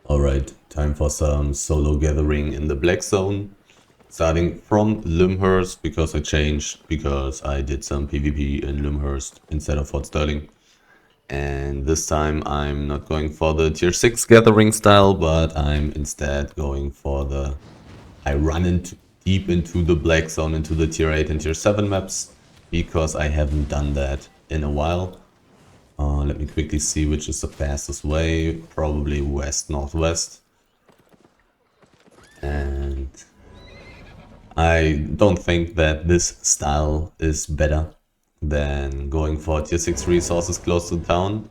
Alright, time for some solo gathering in the Black Zone. Starting from Lyndhurst because I did some PvP in Lyndhurst instead of Fort Sterling. And this time I'm not going for the tier 6 gathering style, but I'm instead going for the... I run deep into the Black Zone, into the tier 8 and tier 7 maps, because I haven't done that in a while. Let me quickly see which is the fastest way. Probably west-northwest. And I don't think that this style is better than going for tier 6 resources close to town.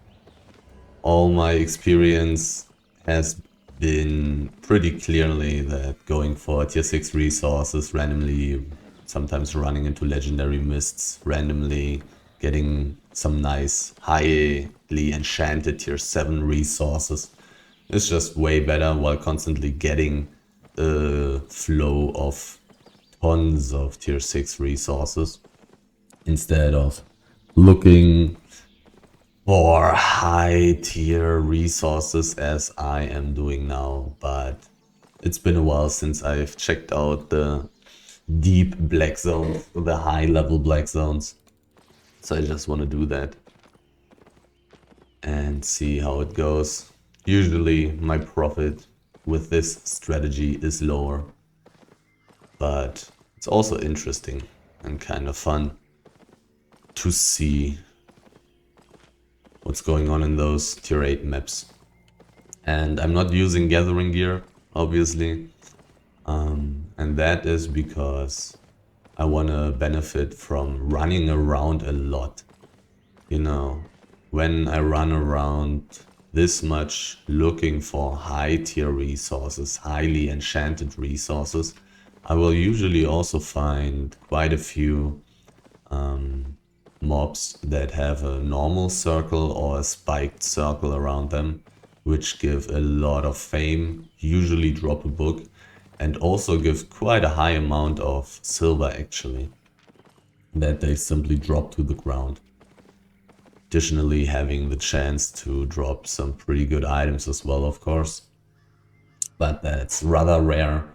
All my experience has been pretty clearly that going for tier 6 resources randomly, sometimes running into legendary mists randomly, getting some nice highly enchanted tier 7 resources is just way better, while constantly getting a flow of tons of tier 6 resources instead of looking for high tier resources as I am doing now. But it's been a while since I've checked out the deep black zones, the high level black zones. So I just want to do that and see how it goes. Usually my profit with this strategy is lower, but it's also interesting and kind of fun to see what's going on in those tier 8 maps. And I'm not using gathering gear, obviously, and that is because I want to benefit from running around a lot. You know, when I run around this much looking for high tier resources, highly enchanted resources, I will usually also find quite a few mobs that have a normal circle or a spiked circle around them, which give a lot of fame, usually drop a book, and also give quite a high amount of silver actually, that they simply drop to the ground. Additionally, having the chance to drop some pretty good items as well, of course, but that's rather rare.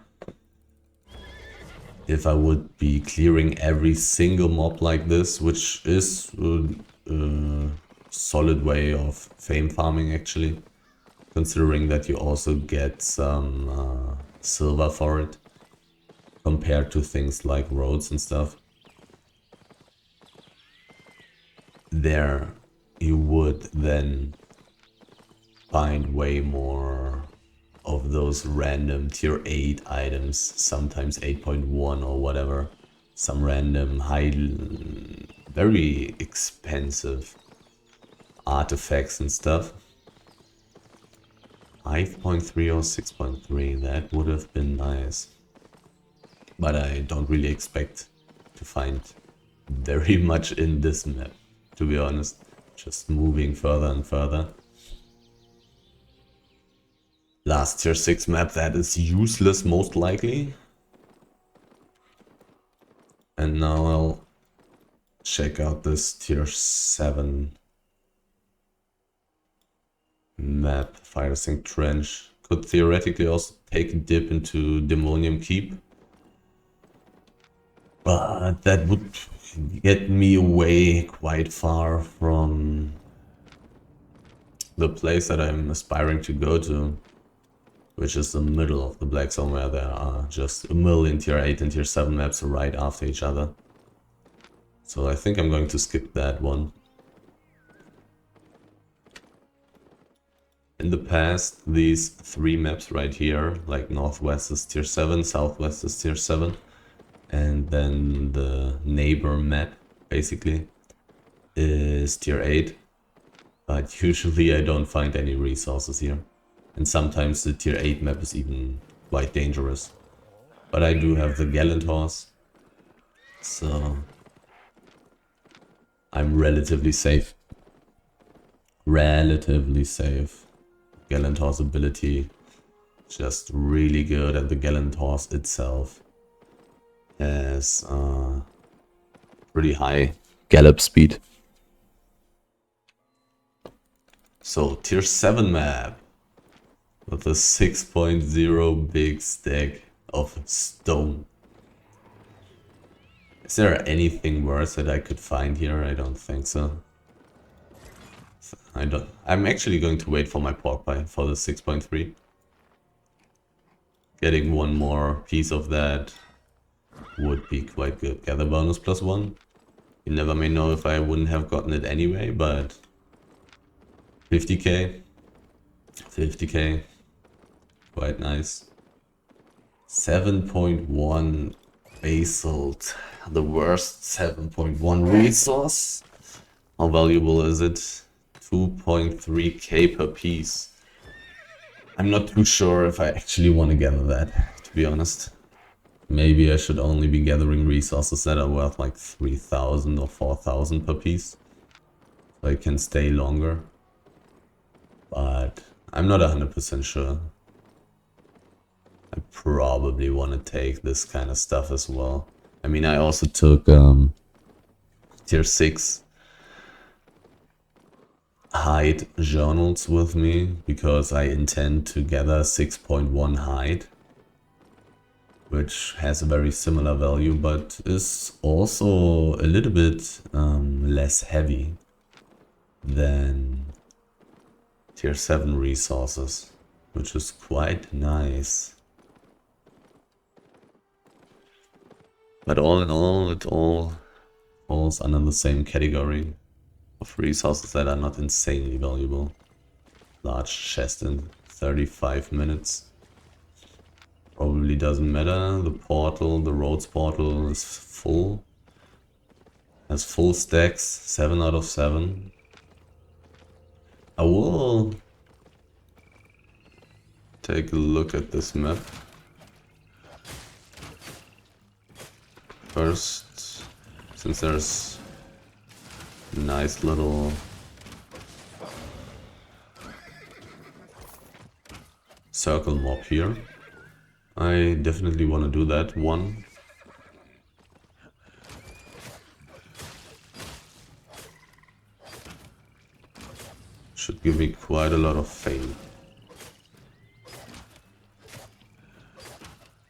If I would be clearing every single mob like this, which is a solid way of fame farming actually, considering that you also get some silver for it, compared to things like roads and stuff. There you would then find way more of those random tier 8 items, sometimes 8.1 or whatever, some random high, very expensive artifacts and stuff. 5.3 or 6.3, that would have been nice, but I don't really expect to find very much in this map, to be honest, just moving further and further. Last tier 6 map that is useless most likely. And now I'll check out this tier 7 map, Fire Sink Trench. Could theoretically also take a dip into Demonium Keep, but that would get me away quite far from the place that I'm aspiring to go to, which is the middle of the Black Zone, where there are just a million tier 8 and tier 7 maps right after each other. So I think I'm going to skip that one. In the past, these 3 maps right here, like Northwest is tier 7, Southwest is tier 7, and then the neighbor map, basically, is tier 8. But usually I don't find any resources here. And sometimes the tier 8 map is even quite dangerous. But I do have the Gallant Horse, so I'm relatively safe. Relatively safe. Gallant Horse ability, just really good, and the Gallant Horse itself has pretty high gallop speed. So tier 7 map. With a 6.0 big stack of stone. Is there anything worse that I could find here? I don't think so. I'm actually going to wait for my pork pie for the 6.3. Getting one more piece of that would be quite good. Gather bonus +1. You never may know if I wouldn't have gotten it anyway, but 50k. 50k. Quite nice. 7.1 basalt. The worst 7.1 resource. How valuable is it? 2.3k per piece. I'm not too sure if I actually want to gather that, to be honest. Maybe I should only be gathering resources that are worth like 3,000 or 4,000 per piece. So I can stay longer. But I'm not 100% sure. I probably want to take this kind of stuff as well. I mean, I also took tier 6 hide journals with me because I intend to gather 6.1 hide, which has a very similar value but is also a little bit less heavy than tier 7 resources, which is quite nice. But all in all, it all falls under the same category of resources that are not insanely valuable. Large chest in 35 minutes. Probably doesn't matter. The portal, the roads portal is full. Has full stacks, 7 out of 7. I will take a look at this map. First, since there's a nice little circle mob here, I definitely want to do that one. Should give me quite a lot of fame.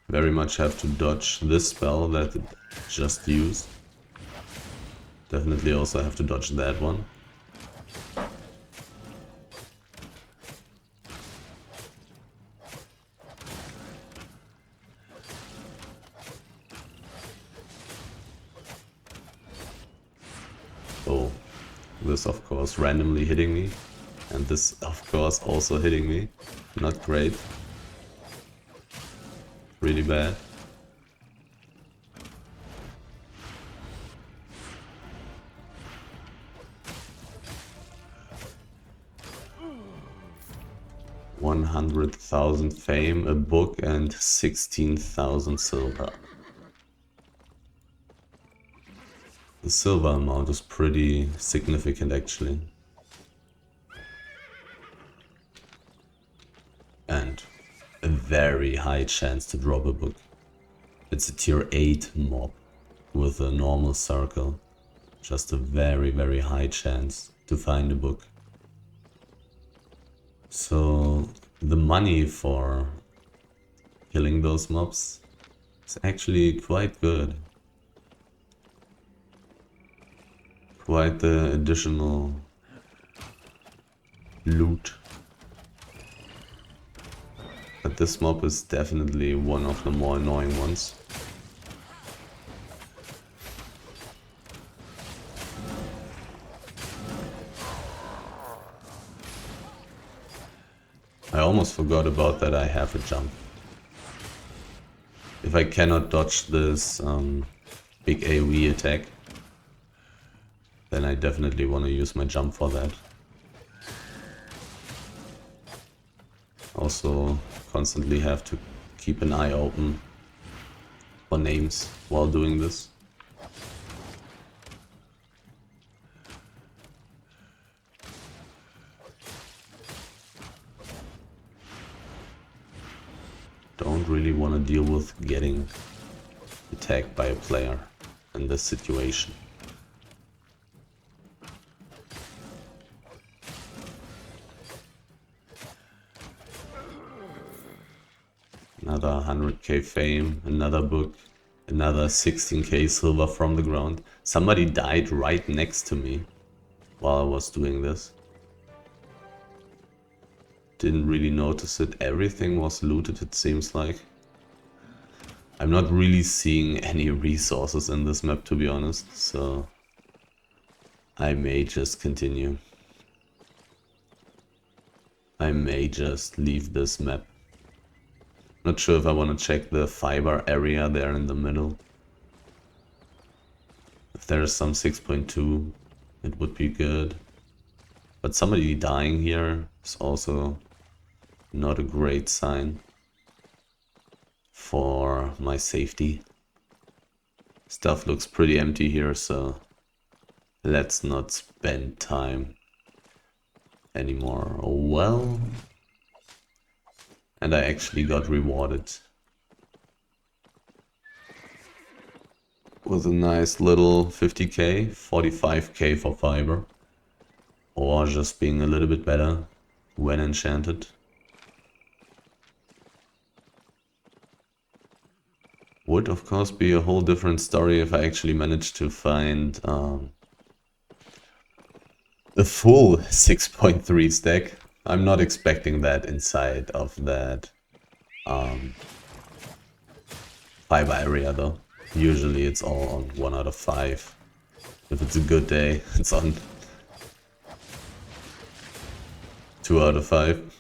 Very much have to dodge this spell that it just used. Definitely also have to dodge that one. Oh, this of course randomly hitting me. And this of course also hitting me. Not great. Really bad. $100,000 fame, a book, and 16,000 silver. The silver amount is pretty significant actually. And a very high chance to drop a book. It's a tier 8 mob with a normal circle. Just a very, very high chance to find a book. So the money for killing those mobs is actually quite good. Quite the additional loot. But this mob is definitely one of the more annoying ones. I almost forgot about that I have a jump. If I cannot dodge this big AoE attack, then I definitely want to use my jump for that. Also constantly have to keep an eye open for names while doing this. Don't really want to deal with getting attacked by a player in this situation. Another 100k fame, another book, another 16k silver from the ground. Somebody died right next to me while I was doing this. Didn't really notice it. Everything was looted, it seems like. I'm not really seeing any resources in this map, to be honest, so I may just continue. I may just leave this map. Not sure if I want to check the fiber area there in the middle. If there's some 6.2, it would be good. But somebody dying here is also not a great sign for my safety. Stuff looks pretty empty here, so let's not spend time anymore. Oh well. And I actually got rewarded with a nice little 50k, 45k for fiber. Or just being a little bit better when enchanted. Would of course be a whole different story if I actually managed to find the full 6.3 stack. I'm not expecting that inside of that fiber area though. Usually it's all on 1 out of 5. If it's a good day, it's on 2 out of 5.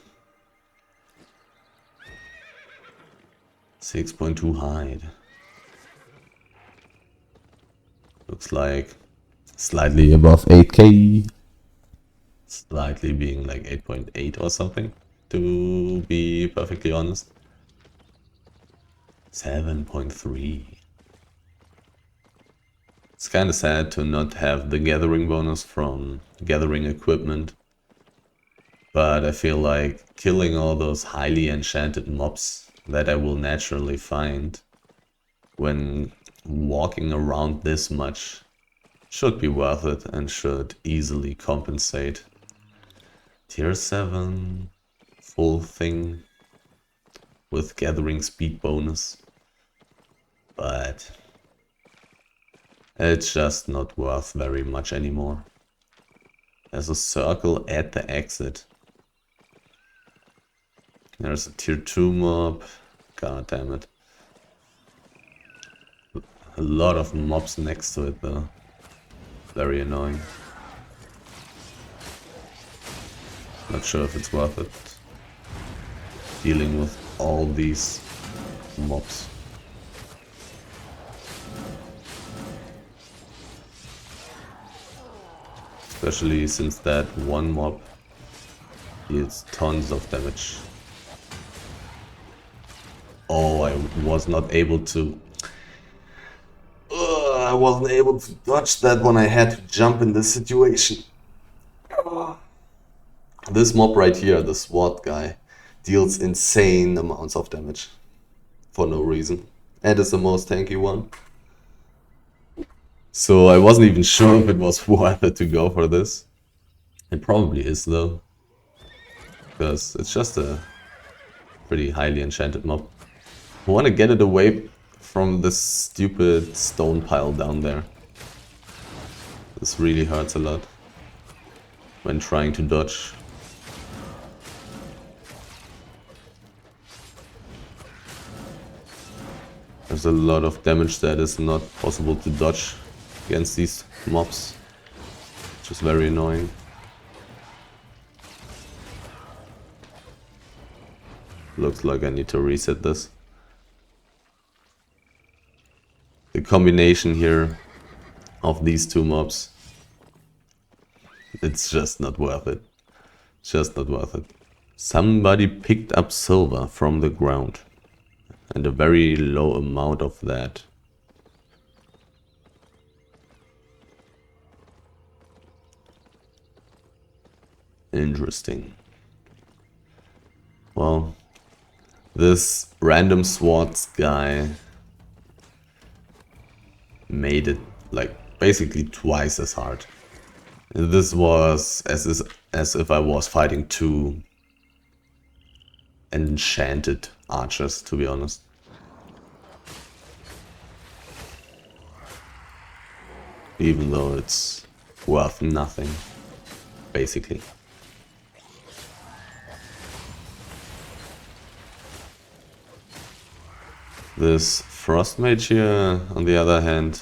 6.2 hide. Looks like slightly above 8k. Slightly being like 8.8 or something, to be perfectly honest. 7.3. It's kind of sad to not have the gathering bonus from gathering equipment. But I feel like killing all those highly enchanted mobs that I will naturally find when walking around this much should be worth it and should easily compensate. Tier 7, full thing with gathering speed bonus, but it's just not worth very much anymore. There's a circle at the exit. There's a tier 2 mob. God damn it. A lot of mobs next to it though. Very annoying. Not sure if it's worth it dealing with all these mobs. Especially since that one mob deals tons of damage. Oh, I was not able to... I wasn't able to dodge that when I had to jump in this situation. This mob right here, the SWAT guy, deals insane amounts of damage. For no reason. And is the most tanky one. So I wasn't even sure if it was worth it to go for this. It probably is though. Because it's just a pretty highly enchanted mob. I want to get it away from this stupid stone pile down there. This really hurts a lot when trying to dodge. There's a lot of damage that is not possible to dodge against these mobs, which is very annoying. Looks like I need to reset this. The combination here of these two mobs, it's just not worth it. Just not worth it. Somebody picked up silver from the ground. And a very low amount of that. Interesting. Well, this random SWAT guy made it like basically twice as hard. This was as if I was fighting two enchanted archers, to be honest. Even though it's worth nothing, basically. This Frost Mage here, on the other hand,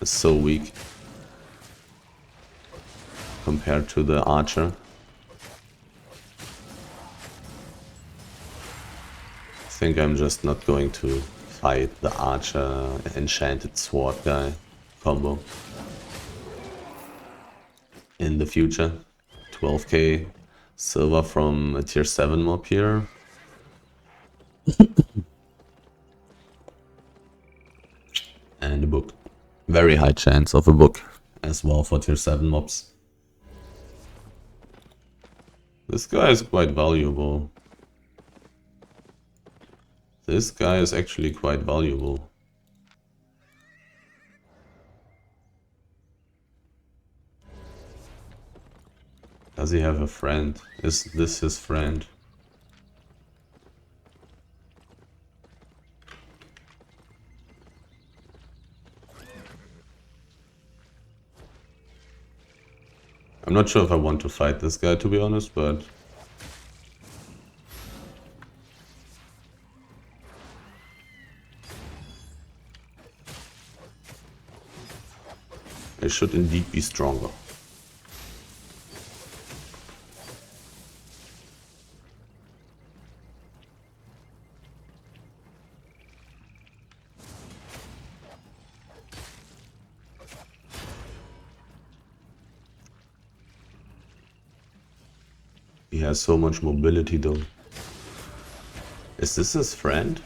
is so weak compared to the Archer. I think I'm just not going to fight the Archer Enchanted Sword guy combo in the future. 12k silver from a tier 7 mob here. And a book. Very high chance of a book as well for tier 7 mobs. This guy is quite valuable. This guy is actually quite valuable. Does he have a friend? Is this his friend? I'm not sure if I want to fight this guy, to be honest, but I should indeed be stronger. He has so much mobility though. Is this his friend?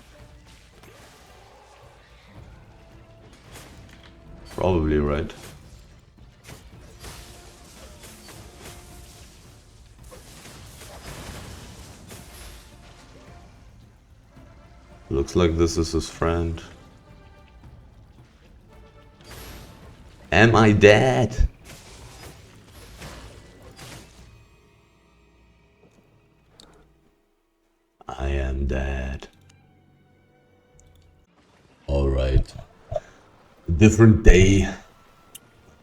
Probably, right? Looks like this is his friend. Am I dead? I am dead. Alright. Different day.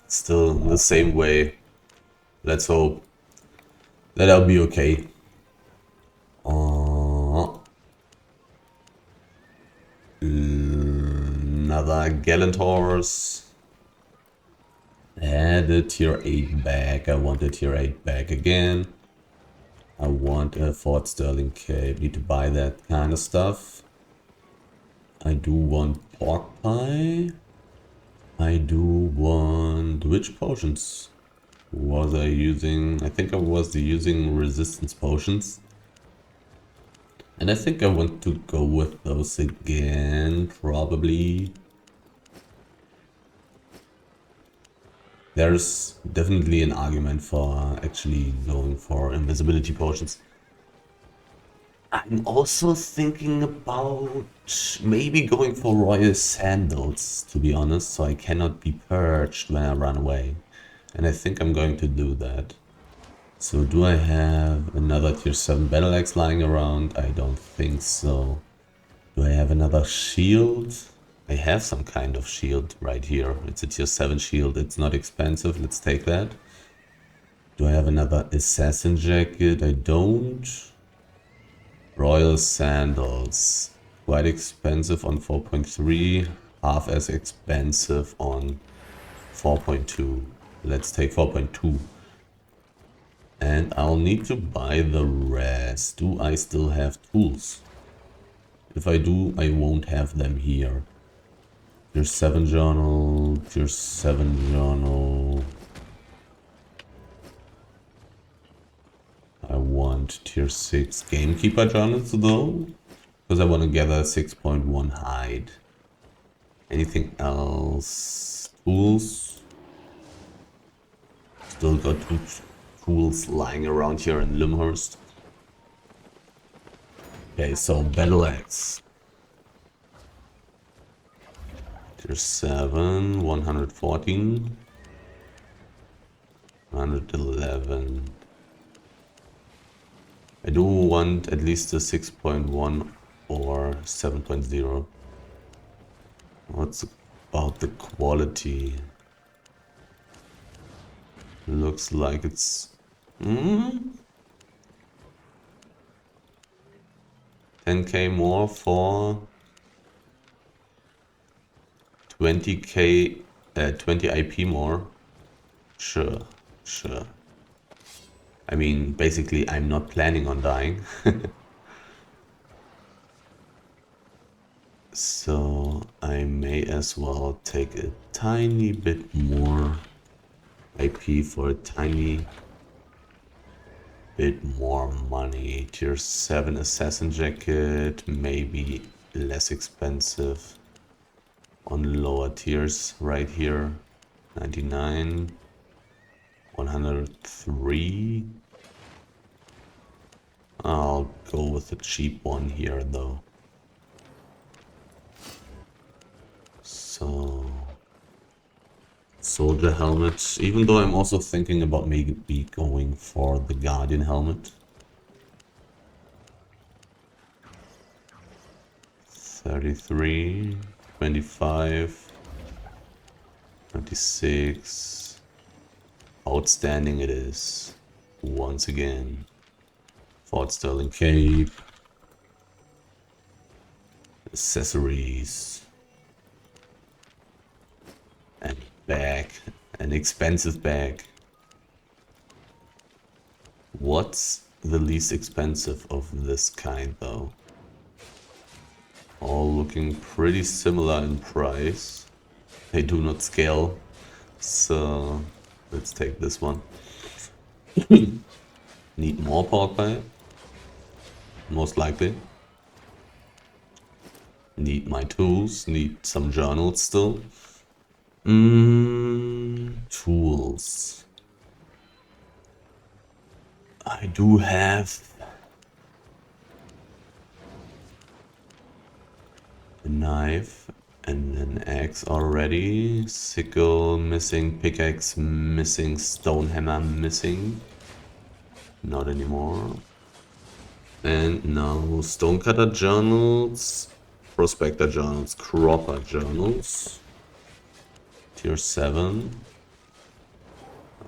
Still the same way. Let's hope that I'll be okay. Another Gallant Horse. Add a tier 8 back. I want a tier 8 back again. I want a Fort Sterling cape. Need to buy that kind of stuff. I do want pork pie. I do want... which potions was I using? I think I was using resistance potions. And I think I want to go with those again, probably. There's definitely an argument for actually going for invisibility potions. I'm also thinking about maybe going for royal sandals, to be honest, so I cannot be perched when I run away. And I think I'm going to do that. So do I have another tier 7 battle axe lying around? I don't think so. Do I have another shield? I have some kind of shield right here. It's a tier 7 shield. It's not expensive. Let's take that. Do I have another assassin jacket? I don't. Royal sandals. Quite expensive on 4.3. Half as expensive on 4.2. Let's take 4.2. And I'll need to buy the rest. Do I still have tools? If I do, I won't have them here. Tier 7 journal, tier 7 journal. I want tier 6 gamekeeper journals though. Because I want to gather 6.1 hide. Anything else? Tools. Still got two tools lying around here in Limhurst. Okay, so battle axe. Tier 7, 114. 111. I do want at least a 6.1 or 7.0. What's about the quality? Looks like it's 10k more for 20k, 20 IP more. Sure, sure. I mean, basically, I'm not planning on dying. So I may as well take a tiny bit more IP for a tiny bit more money. Tier 7 assassin jacket, maybe less expensive on lower tiers right here. 99, 103. I'll go with the cheap one here though. So soldier helmet, even though I'm also thinking about maybe going for the Guardian helmet. 33, 25, 26. Outstanding it is. Once again. Fort Sterling cape. Accessories. And bag. An expensive bag. What's the least expensive of this kind though? All looking pretty similar in price. They do not scale. So let's take this one. Need more power pipe? Most likely. Need my tools. Need some journals still. Tools. I do have a knife and an axe already. Sickle missing, pickaxe missing, stone hammer missing. Not anymore. And now stonecutter journals, prospector journals, cropper journals. Tier 7.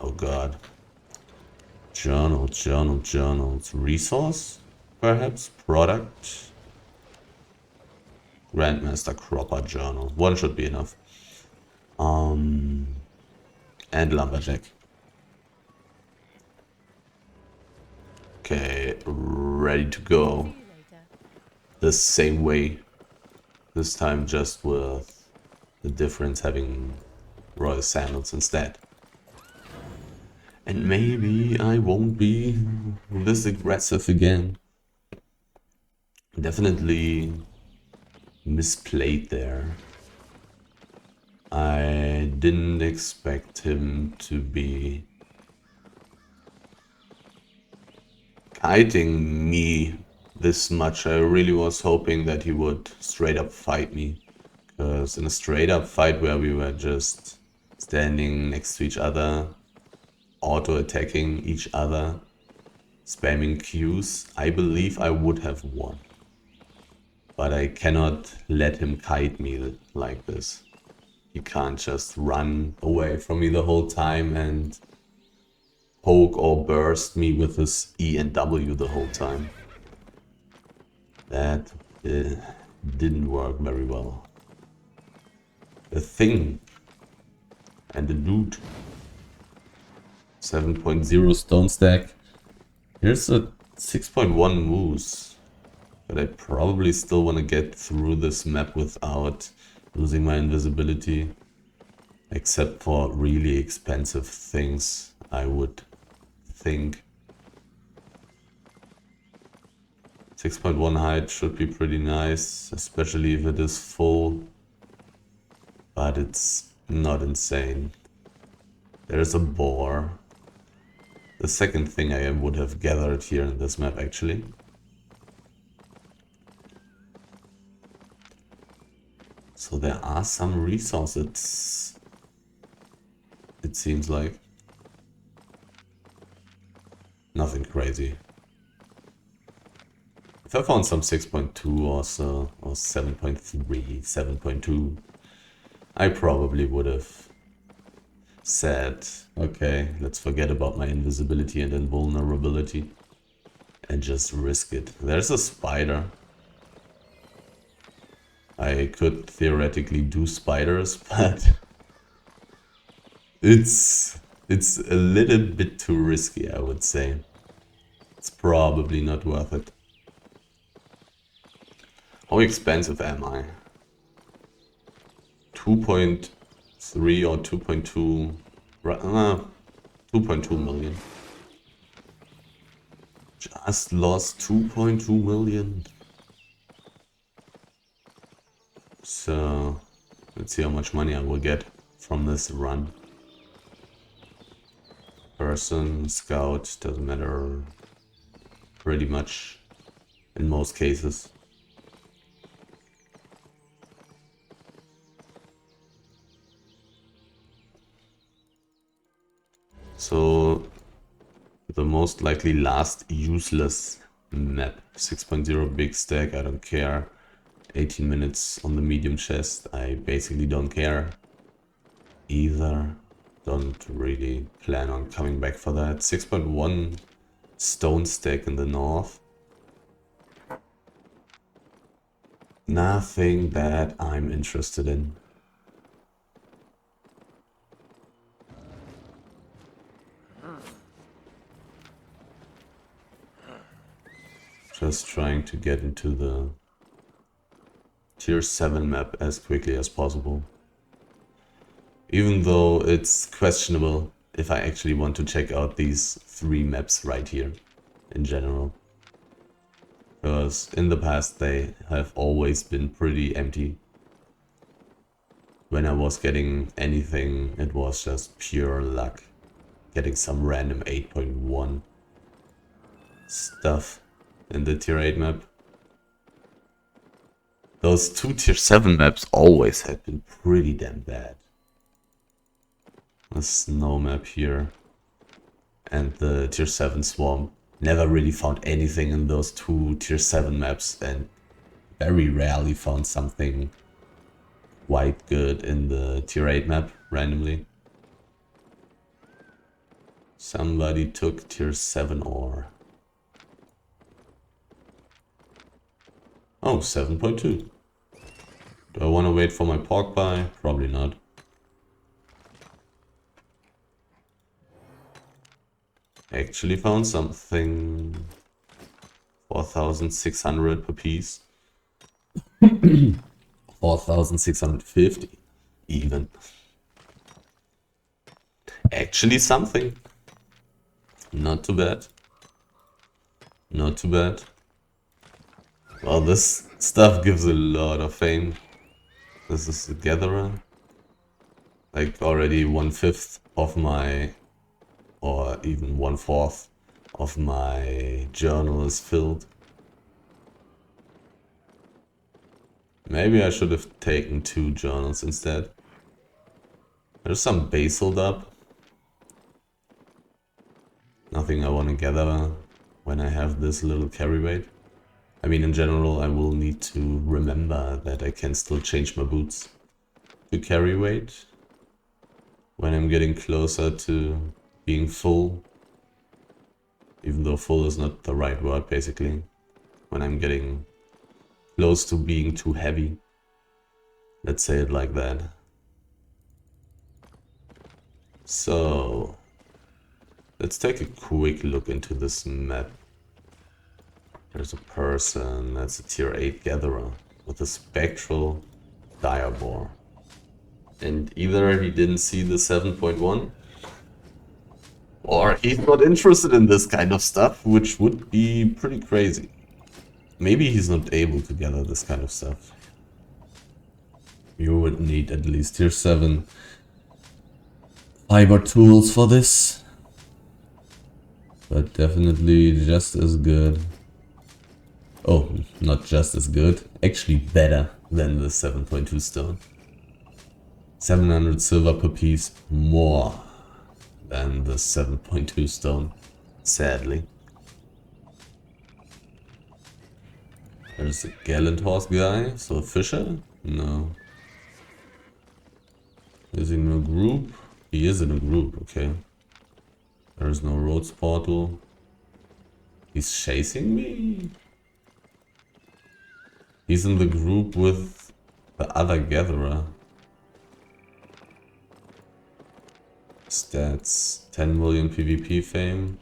Oh god. Journals. Resource? Perhaps? Product? Grandmaster cropper journal. One should be enough. And lumberjack. Okay, ready to go. The same way. This time just with the difference having royal sandals instead. And maybe I won't be this aggressive again. Definitely misplayed there. I didn't expect him to be kiting me this much. I really was hoping that he would straight up fight me. Because in a straight up fight where we were just standing next to each other, auto-attacking each other, spamming Qs, I believe I would have won. But I cannot let him kite me like this. He can't just run away from me the whole time and poke or burst me with his E and W the whole time. That didn't work very well. The thing and the dude. 7.0 stone stack. Here's a 6.1 moose. But I probably still want to get through this map without losing my invisibility. Except for really expensive things, I would think. 6.1 height should be pretty nice, especially if it is full. But it's not insane. There's a boar. The second thing I would have gathered here in this map actually. So there are some resources, it seems like. Nothing crazy. If I found some 6.2 or so, or 7.3, 7.2, I probably would have said, okay, let's forget about my invisibility and invulnerability and just risk it. There's a spider. I could theoretically do spiders, but it's a little bit too risky, I would say. It's probably not worth it. How expensive am I? 2.3 or 2.2, 2.2 million. Just lost 2.2 million. So let's see how much money I will get from this run. Person, scout, doesn't matter pretty much in most cases. So the most likely last useless map. 6.0 big stack, I don't care. 18 minutes on the medium chest, I basically don't care either. Don't really plan on coming back for that. 6.1 stone stack in the north. Nothing that I'm interested in. Just trying to get into the tier 7 map as quickly as possible. Even though it's questionable if I actually want to check out these 3 maps right here in general. Because in the past they have always been pretty empty. When I was getting anything, it was just pure luck. Getting some random 8.1 stuff in the tier 8 map. Those 2 tier 7 maps always had been pretty damn bad. The snow map here and the tier 7 swamp. Never really found anything in those 2 tier 7 maps and very rarely found something quite good in the tier 8 map randomly. Somebody took tier 7 ore. Oh, 7.2. Do I want to wait for my pork pie? Probably not. Actually found something. 4,600 per piece. 4,650 even. Actually something. Not too bad. Not too bad. Well, this stuff gives a lot of fame. This is the gatherer. Like already 1/5 of my, or even 1/4 of my journal is filled. Maybe I should have taken 2 journals instead. There's some basalt up. Nothing I want to gather when I have this little carry weight. I mean, in general, I will need to remember that I can still change my boots to carry weight when I'm getting closer to being full. Even though full is not the right word, basically. When I'm getting close to being too heavy. Let's say it like that. So, let's take a quick look into this map. There's a person, that's a tier 8 gatherer with a spectral diabore. And either he didn't see the 7.1 or he's not interested in this kind of stuff, which would be pretty crazy. Maybe he's not able to gather this kind of stuff. You would need at least tier 7 fiber tools for this. But definitely just as good. Oh, not just as good, actually better than the 7.2 stone. 700 silver per piece more than the 7.2 stone, sadly. There's a gallant horse guy, so a fisher? No. Is he in a group? He is in a group, okay. There is no roads portal. He's chasing me? He's in the group with the other gatherer. Stats, 10 million PvP fame.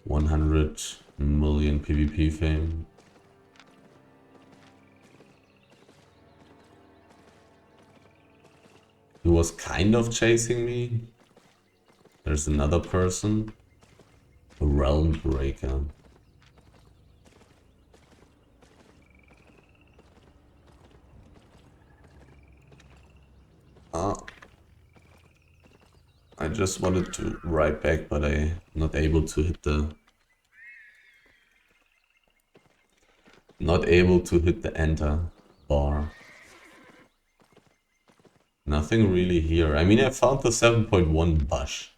100 million PvP fame. He was kind of chasing me. There's another person. A realm breaker. I just wanted to ride back, but I'm not able to hit the... Not able to hit the enter bar. Nothing really here. I mean, I found the 7.1 bush.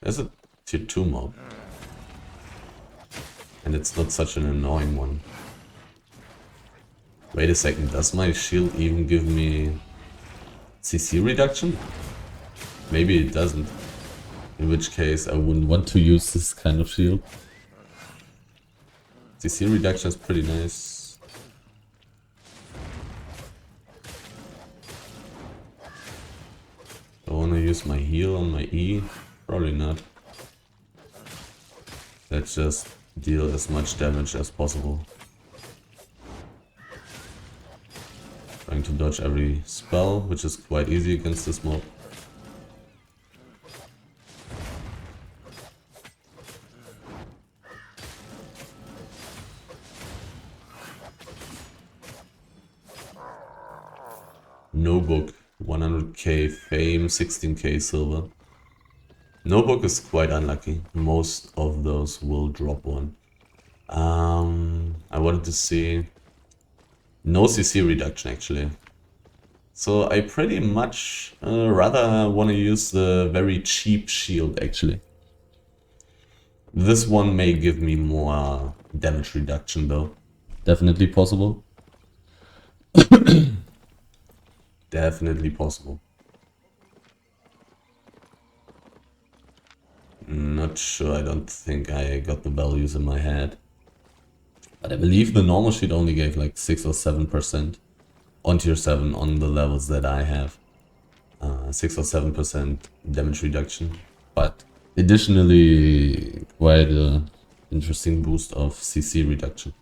There's a tier 2 mob. And it's not such an annoying one. Wait a second, does my shield even give me CC reduction? Maybe it doesn't. In which case I wouldn't want to use this kind of shield. CC reduction is pretty nice. I wanna use my heal on my E? Probably not. Let's just deal as much damage as possible. Trying to dodge every spell, which is quite easy against this mob. No book, 100k fame, 16k silver. No book is quite unlucky. Most of those will drop one. I wanted to see... No CC reduction actually. So I pretty much rather want to use the very cheap shield actually. This one may give me more damage reduction though. Definitely possible. Definitely possible. Not sure, I don't think I got the values in my head. But I believe the normal sheet only gave like 6 or 7% on tier 7 on the levels that I have. 6 or 7% damage reduction. But additionally, quite an interesting boost of CC reduction.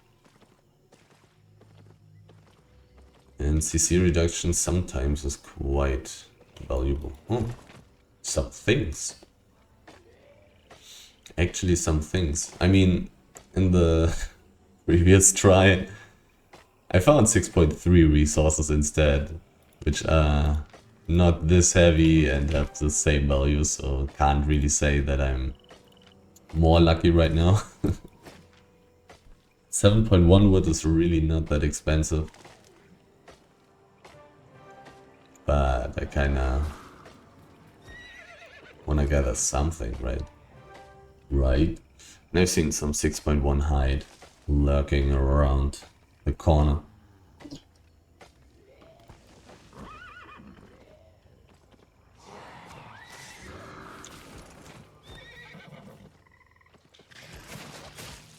And CC reduction sometimes is quite valuable. Oh, some things. Actually some things. I mean, in the previous try, I found 6.3 resources instead, which are not this heavy and have the same value, so can't really say that I'm more lucky right now. 7.1 wood is really not that expensive. But I kinda wanna gather something, right? Right? And I've seen some 6.1 hide lurking around the corner.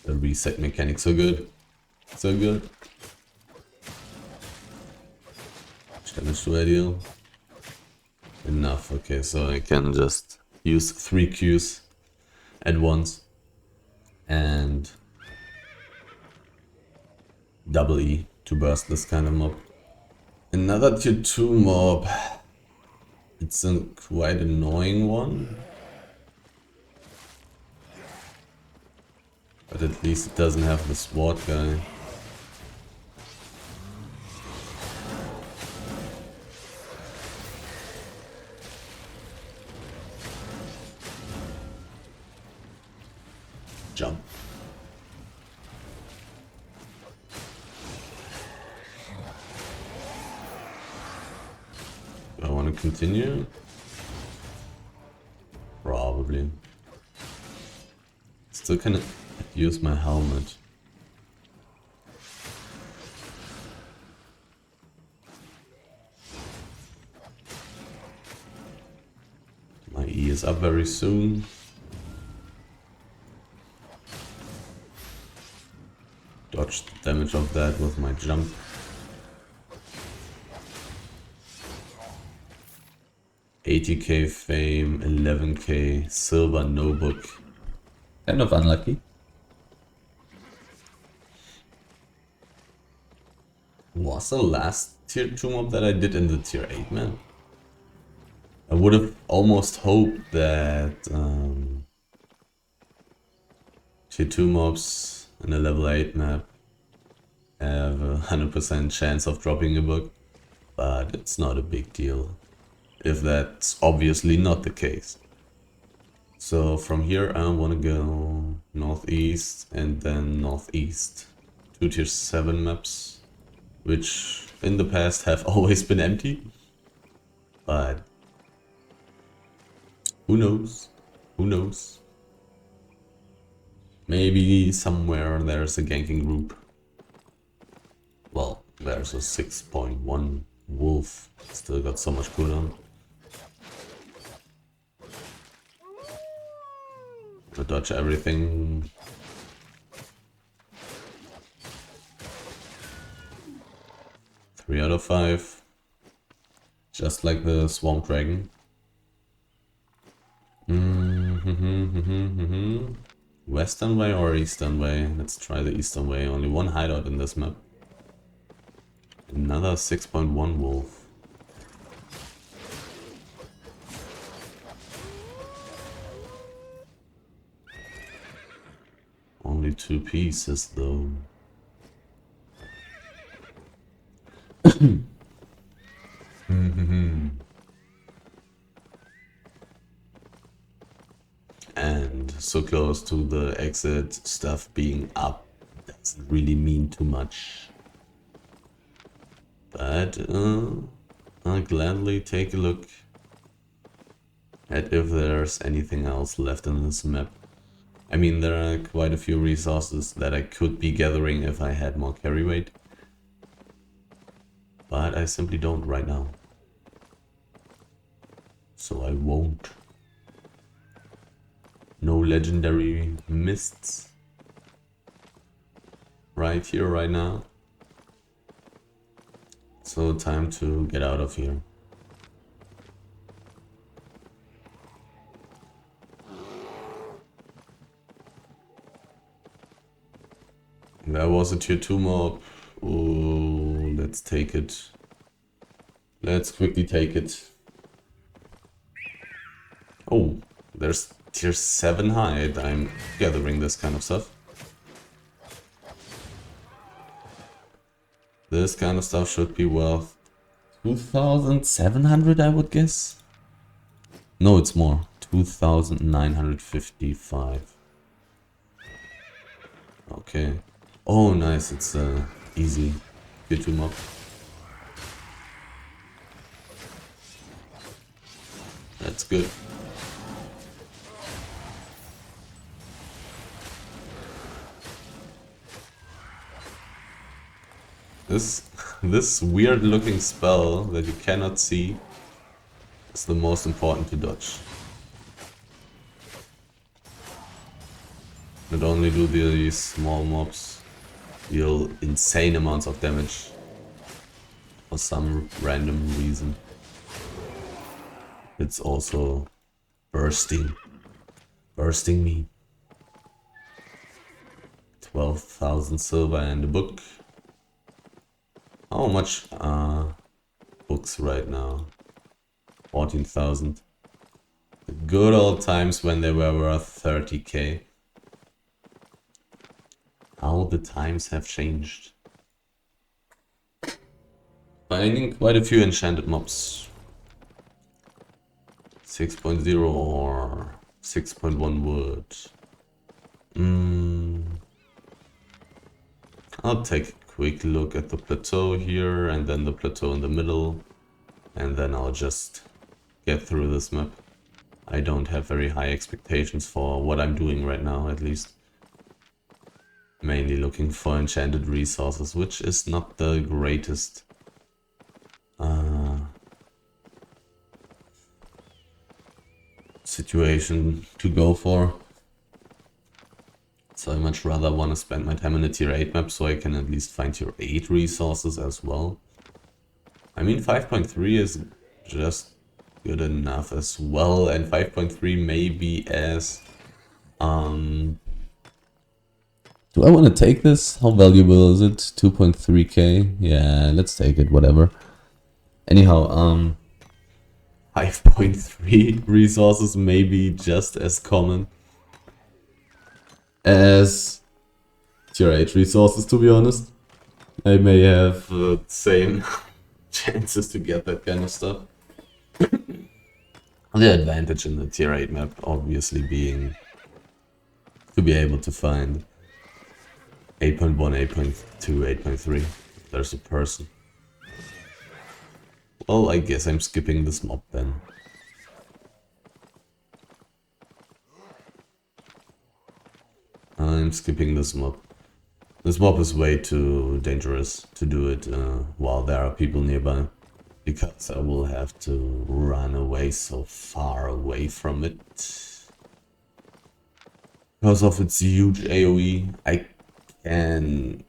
The reset mechanics so good. So good. Damage to ideal. Enough, okay, so I can just use 3 Qs at once. And double E to burst this kind of mob. Another tier 2 mob. It's a quite annoying one. But at least it doesn't have the sword guy. Jump. Do I want to continue? Probably. Still can use my helmet. My E is up very soon. Dodge the damage of that with my jump. $80k fame, 11k silver, no book. Kind of unlucky. Was the last tier 2 mob that I did in the tier 8 map? I would have almost hoped that tier 2 mobs in a level 8 map have a 100% chance of dropping a book, but it's not a big deal if that's obviously not the case. So from here I want to go northeast and then northeast. 2 tier 7 maps, which in the past have always been empty, but who knows? Who knows? Maybe somewhere there's a ganking group. Well, there's a 6.1 wolf. Still got so much cooldown. To dodge everything. Three out of 5. Just like the swamp dragon. Western way or eastern way? Let's try the eastern way. Only one hideout in this map. Another 6.1 wolf. Only 2 pieces though. And so close to the exit, stuff being up doesn't really mean too much. But I'll gladly take a look at if there's anything else left in this map. I mean, there are quite a few resources that I could be gathering if I had more carry weight. But I simply don't right now. So I won't. No legendary mists. Right here, right now. So time to get out of here. There was a tier 2 mob. Oh, let's take it. Let's quickly take it. Oh, there's tier 7 hide. I'm gathering this kind of stuff. This kind of stuff should be worth 2,700, I would guess. No, it's more. 2,955. Okay. Oh, nice. It's easy. Tier 2 mob. That's good. This weird looking spell that you cannot see is the most important to dodge. Not only do these small mobs deal insane amounts of damage for some random reason, it's also bursting me. 12,000 silver and a book. How much are books right now? 14,000. The good old times when they were worth 30k. How the times have changed. Finding quite a few enchanted mobs. 6.0 or 6.1 wood. I'll take a quick look at the plateau here and then the plateau in the middle. And then I'll just get through this map. I don't have very high expectations for what I'm doing right now, at least. Mainly looking for enchanted resources, which is not the greatest situation to go for. So I much rather want to spend my time in a tier 8 map so I can at least find tier 8 resources as well. I mean 5.3 is just good enough as well, and 5.3 may be as... do I want to take this? How valuable is it? 2.3k? Yeah, let's take it, whatever. Anyhow, 5.3 resources may be just as common as tier 8 resources, to be honest. I may have the same chances to get that kind of stuff. The advantage in the tier 8 map obviously being to be able to find 8.1, 8.2, 8.3. There's a person. Well, I guess I'm skipping this mob then. I'm skipping this mob. This mob is way too dangerous to do it while there are people nearby. Because I will have to run away so far away from it. Because of its huge AoE, I can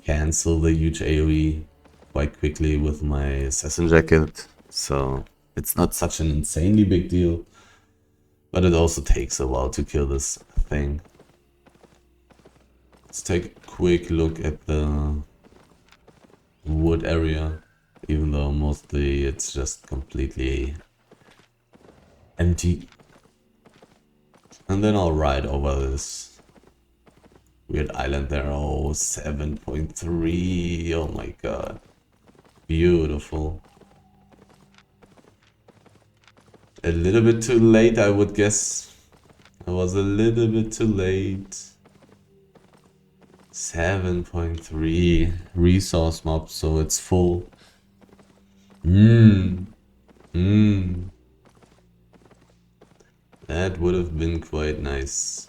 cancel the huge AoE quite quickly with my assassin jacket. So it's not such an insanely big deal. But it also takes a while to kill this thing. Let's take a quick look at the wood area. Even though mostly it's just completely empty. And then I'll ride over this weird island there. Oh, 7.3. Oh my god. Beautiful. A little bit too late, I would guess. I was a little bit too late. 7.3 resource mob, so it's full. That would have been quite nice.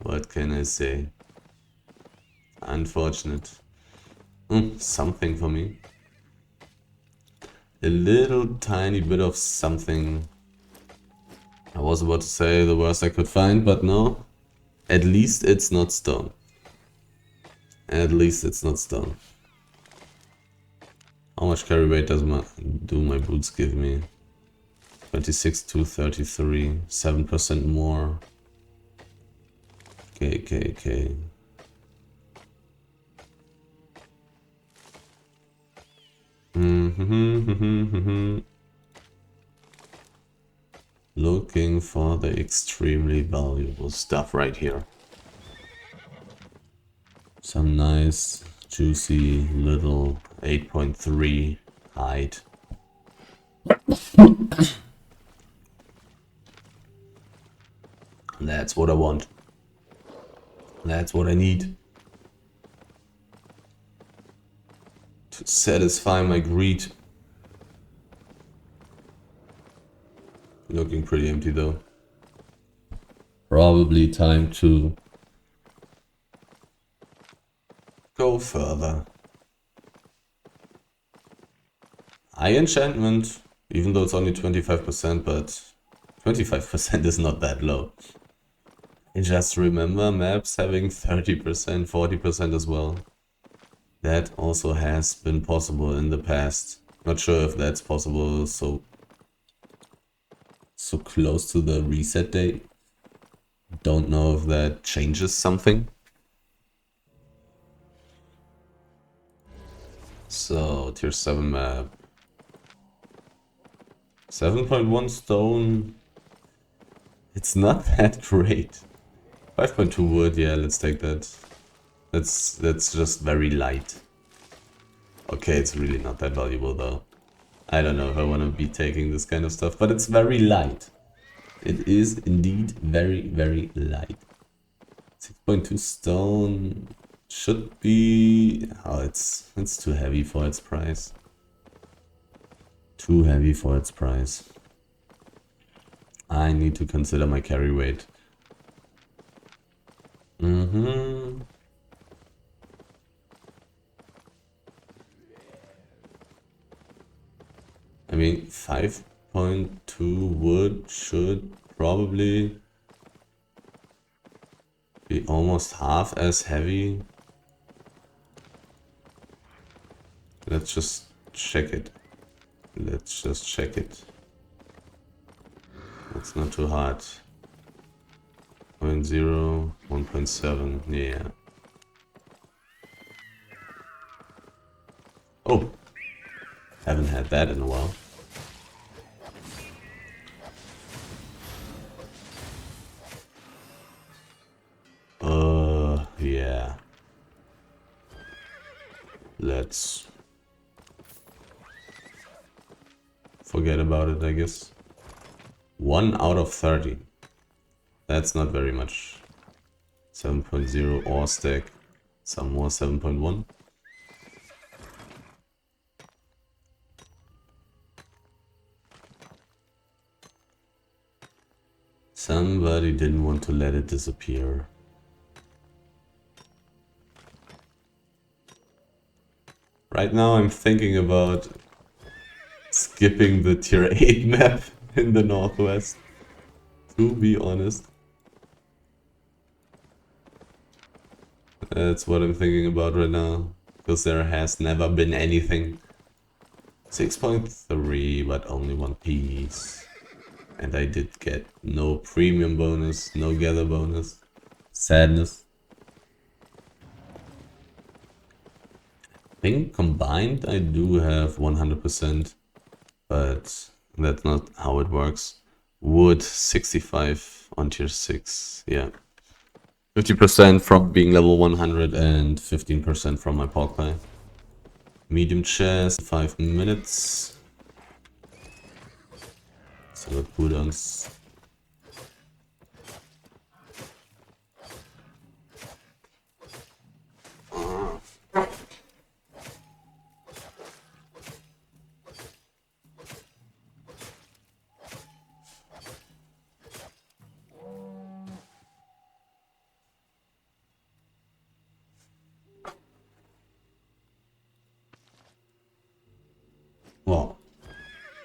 What can I say? Unfortunate. Something for me. A little tiny bit of something. I was about to say the worst I could find, but no. At least it's not stone. At least it's not stone. How much carry weight do my boots give me? 26 to 33, 7% more. Okay. Looking for the extremely valuable stuff right here. Some nice, juicy little 8.3 hide. That's what I want. That's what I need. To satisfy my greed. Looking pretty empty though. Probably time to go further. High enchantment, even though it's only 25%, but 25% is not that low. And just remember maps having 30%, 40% as well. That also has been possible in the past. Not sure if that's possible so close to the reset date. Don't know if that changes something. So, tier 7 map. 7.1 stone. It's not that great. 5.2 wood, yeah, let's take that. That's just very light. Okay, it's really not that valuable though. I don't know if I want to be taking this kind of stuff, but it's very light. It is indeed very, very light. 6.2 stone should be... oh, it's too heavy for its price. Too heavy for its price. I need to consider my carry weight. I mean, 5.2 wood should probably be almost half as heavy. Let's just check it. Let's just check it. It's not too hard. 0.0, 1.7, yeah. Oh! Haven't had that in a while. Yeah. Let's forget about it, I guess. 1 out of 30. That's not very much. 7.0 ore stack. Some more 7.1. Somebody didn't want to let it disappear. Right now I'm thinking about skipping the tier 8 map in the northwest, to be honest. That's what I'm thinking about right now, because there has never been anything. 6.3, but only one piece. And I did get no premium bonus, no gather bonus. Sadness. I think combined I do have 100%, but that's not how it works. Wood 65 on tier 6, yeah. 50% from being level 100 and 15% from my pork pie. Medium chest, 5 minutes. So cooldowns.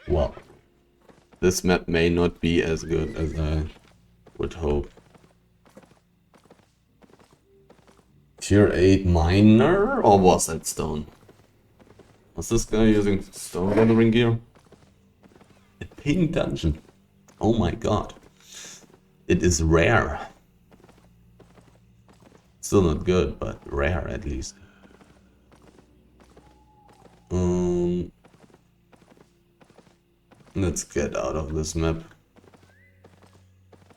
Well, this map may not be as good as I would hope. Tier 8 miner, or was that stone? Was this guy using stone gathering gear? A pink dungeon. Oh my god. It is rare. Still not good, but rare at least. Let's get out of this map.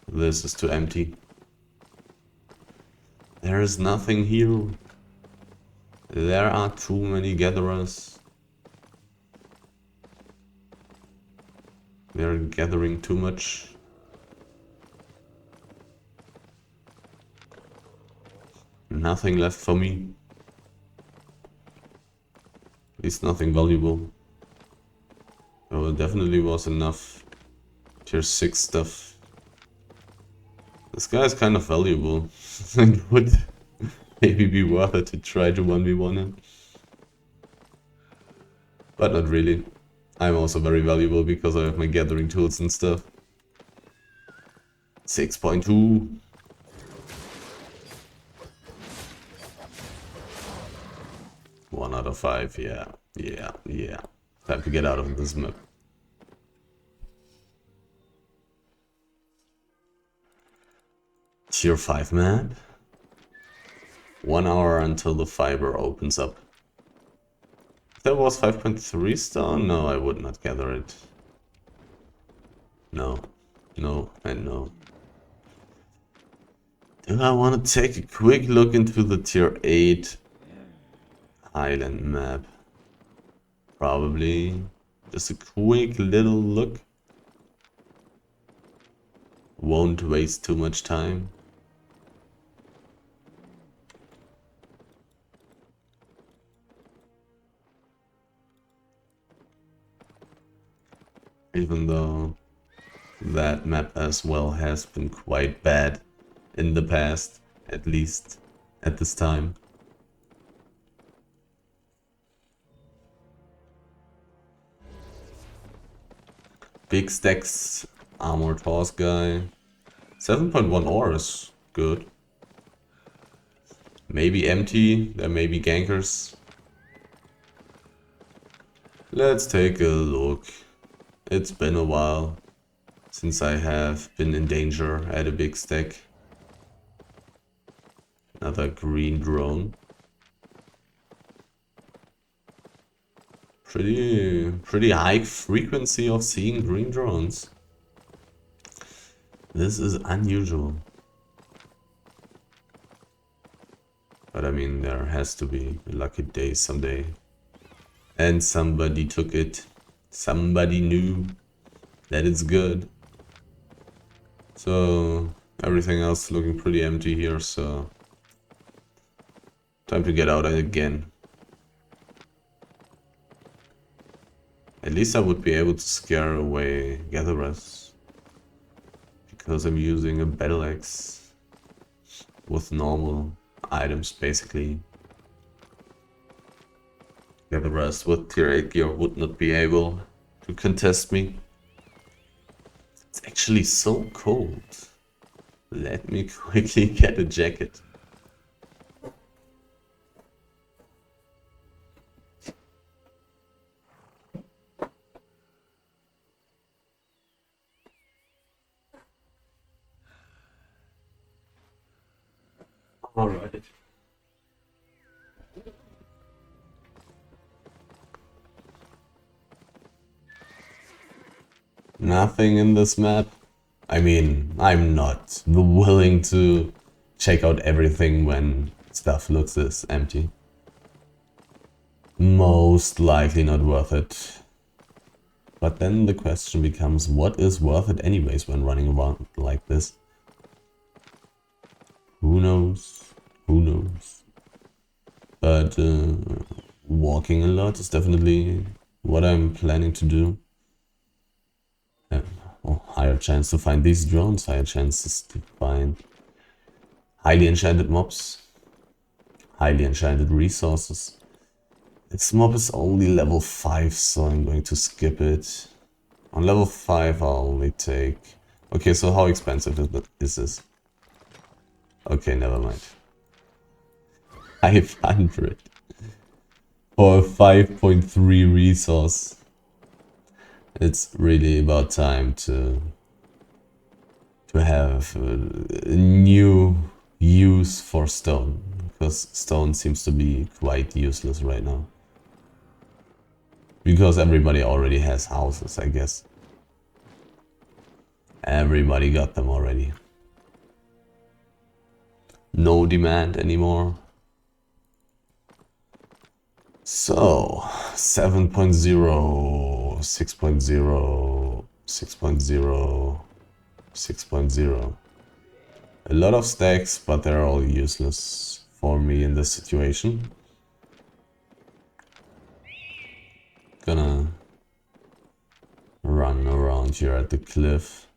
This is too empty. There is nothing here. There are too many gatherers. They're gathering too much. Nothing left for me. At least nothing valuable. Oh, it definitely was enough tier 6 stuff. This guy is kind of valuable. It would maybe be worth it to try to 1v1 him. But not really. I'm also very valuable because I have my gathering tools and stuff. 6.2. One out of 5, yeah. Time to get out of this map. Tier 5 map. 1 hour until the fiber opens up. If there was 5.3 stone, no, I would not gather it. No, and no. Do I want to take a quick look into the tier 8 island map? Probably. Just a quick little look. Won't waste too much time. even though that map as well has been quite bad in the past, at least at this time. Big stacks, armored horse guy. 7.1 ore is good. Maybe empty, there may be gankers. Let's take a look. It's been a while since I have been in danger at a big stack. Another green drone. Pretty high frequency of seeing green drones. This is unusual. But I mean, there has to be a lucky day someday. And somebody took it. Somebody knew that it's good. So everything else looking pretty empty here, so time to get out again. At least I would be able to scare away gatherers, because I'm using a battle axe with normal items basically. Gatherers with tier 8 gear would not be able to contest me. It's actually so cold. Let me quickly get a jacket. Alright. Nothing in this map. I mean, I'm not willing to check out everything when stuff looks this empty. Most likely not worth it. But then the question becomes, what is worth it anyways when running around like this? Who knows? Who knows? But walking a lot is definitely what I'm planning to do. Higher chance to find these drones, higher chances to find highly enchanted mobs, highly enchanted resources. This mob is only level 5, so I'm going to skip it. On level 5 I'll only take... Okay, so how expensive is this? Okay, never mind. 500 for a 5.3 resource. It's really about time to have a new use for stone, because stone seems to be quite useless right now. Because everybody already has houses, I guess. Everybody got them already. No demand anymore. So, 7.0, 6.0, 6.0, 6.0. A lot of stacks, but they're all useless for me in this situation. Gonna run around here at the cliff.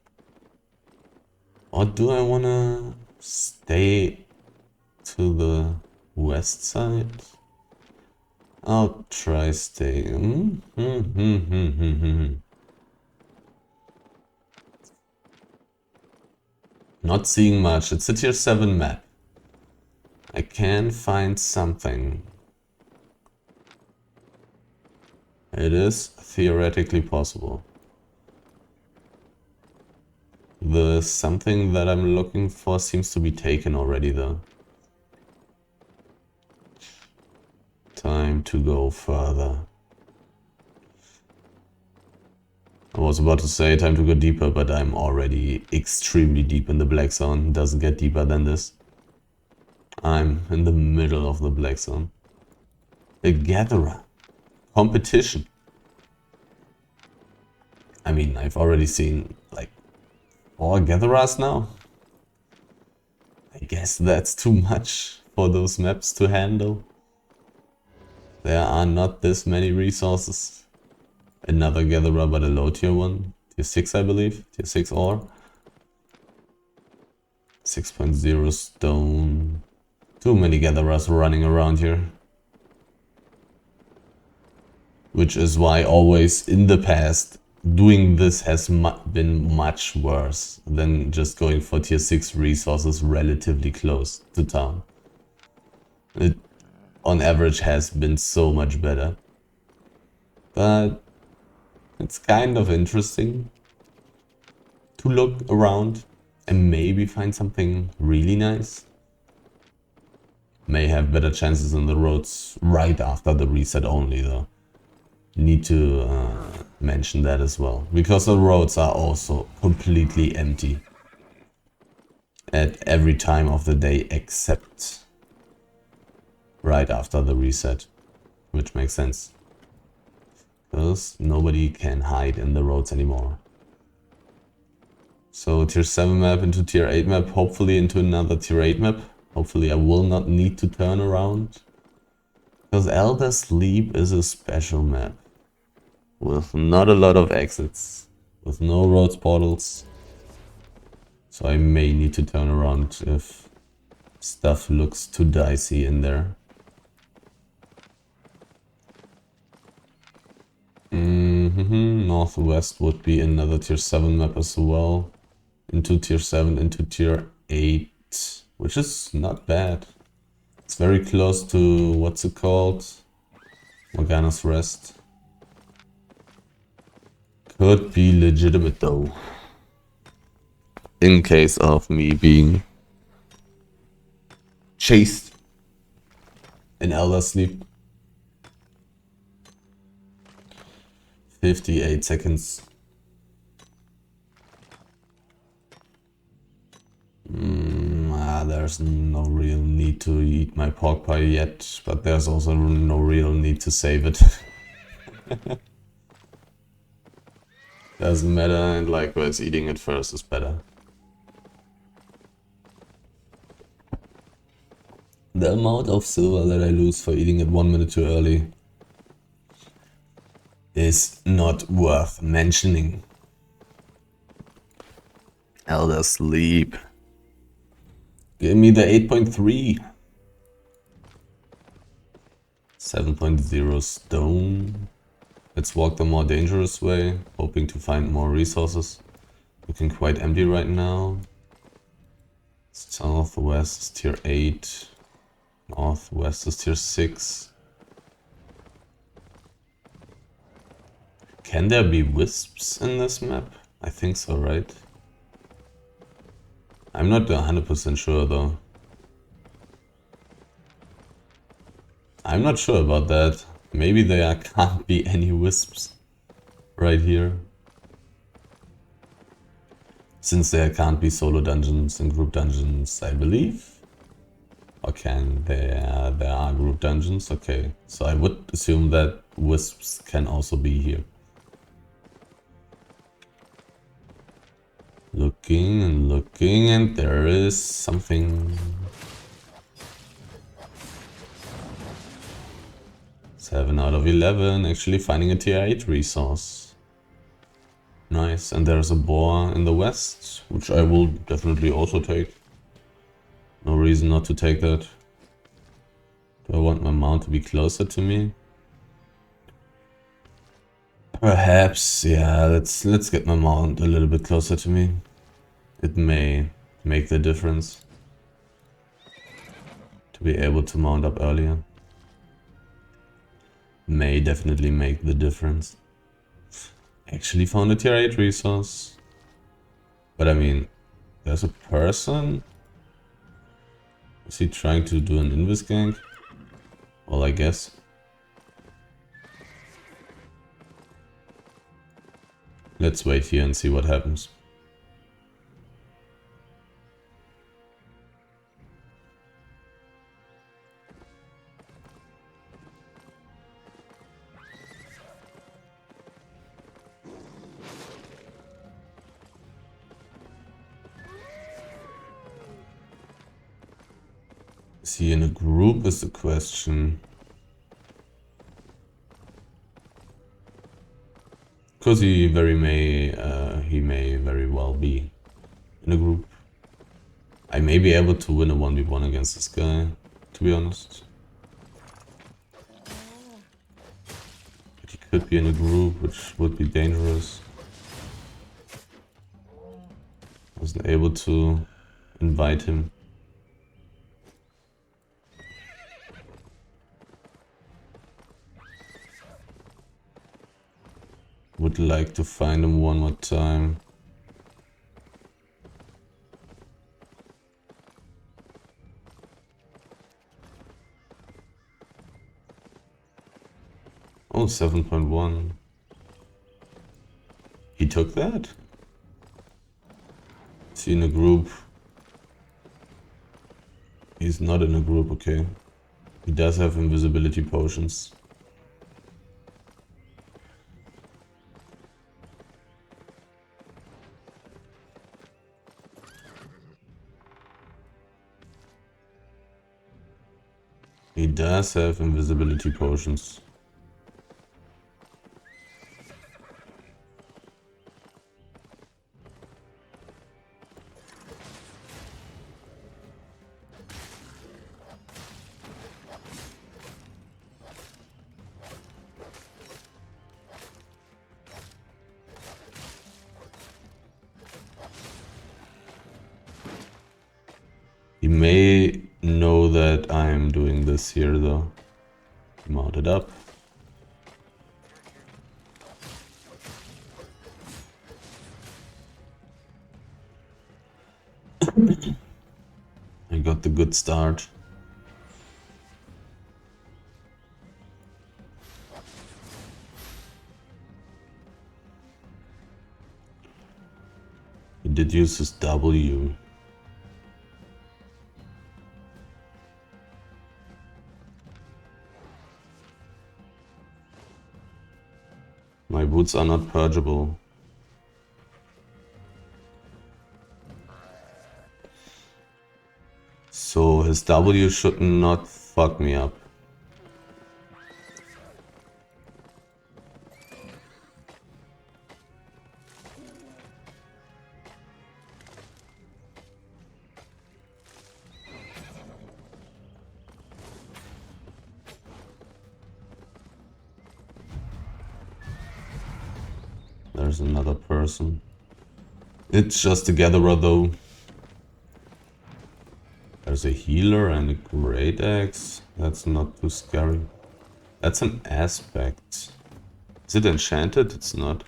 Or do I wanna stay to the west side? I'll try staying. Not seeing much. It's a tier 7 map. I can find something. It is theoretically possible. The something that I'm looking for seems to be taken already though. Time to go further. I was about to say time to go deeper, but I'm already extremely deep in the black zone. Doesn't get deeper than this. I'm in the middle of the black zone. A gatherer. Competition. I mean, I've already seen like 4 gatherers now. I guess that's too much for those maps to handle. There are not this many resources. Another gatherer, but a low tier one. Tier 6, I believe. Tier 6 ore. 6.0 stone. Too many gatherers running around here. Which is why always in the past doing this has been much worse than just going for tier 6 resources relatively close to town. It on average has been so much better. But it's kind of interesting to look around and maybe find something really nice. May have better chances in the roads right after the reset only though. Need to mention that as well, because the roads are also completely empty at every time of the day except right after the reset, which makes sense because nobody can hide in the roads anymore. So tier 7 map into tier 8 map, hopefully into another tier 8 map. Hopefully I will not need to turn around, because Elder Sleep is a special map with not a lot of exits, with no roads portals. So I may need to turn around if stuff looks too dicey in there. Northwest would be another tier 7 map as well. Into tier 7, into tier 8, which is not bad. It's very close to, what's it called? Morgana's Rest. Could be legitimate though. In case of me being chased in Elder Sleep. 58 seconds. There's no real need to eat my pork pie yet, but there's also no real need to save it. Doesn't matter, and likewise eating it first is better. The amount of silver that I lose for eating it 1 minute too early is not worth mentioning. Elder Sleep. Give me the 8.3. 7.0 stone. Let's walk the more dangerous way, hoping to find more resources. Looking quite empty right now. Southwest is tier 8. Northwest is tier 6. Can there be wisps in this map? I think so, right? I'm not 100% sure though. I'm not sure about that. Maybe there can't be any wisps right here. Since there can't be solo dungeons and group dungeons, I believe. Or can there are group dungeons? Okay, so I would assume that wisps can also be here. Looking and looking, and there is something. 7 out of 11, actually finding a tier 8 resource. Nice, and there's a boar in the west, which I will definitely also take. No reason not to take that. Do I want my mount to be closer to me? Perhaps, yeah, let's get my mount a little bit closer to me. It may make the difference to be able to mount up earlier. May definitely make the difference. Actually found a tier 8 resource. But I mean, there's a person? Is he trying to do an invis gank? Well, I guess. Let's wait here and see what happens. Is he in a group is the question. because he may very well be in a group. I may be able to win a 1v1 against this guy, to be honest. But he could be in a group, which would be dangerous. I wasn't able to invite him. Would like to find him one more time. Oh, 7.1. He took that? Is he in a group? He's not in a group, okay. He does have invisibility potions. He does have invisibility potions. He may know that I'm doing this here though. Mount it up. I got the good start. He did use his W. My boots are not purgeable. So his W should not fuck me up. There's another person. It's just a gatherer though. There's a healer and a great axe. That's not too scary. That's an aspect. Is it enchanted? It's not.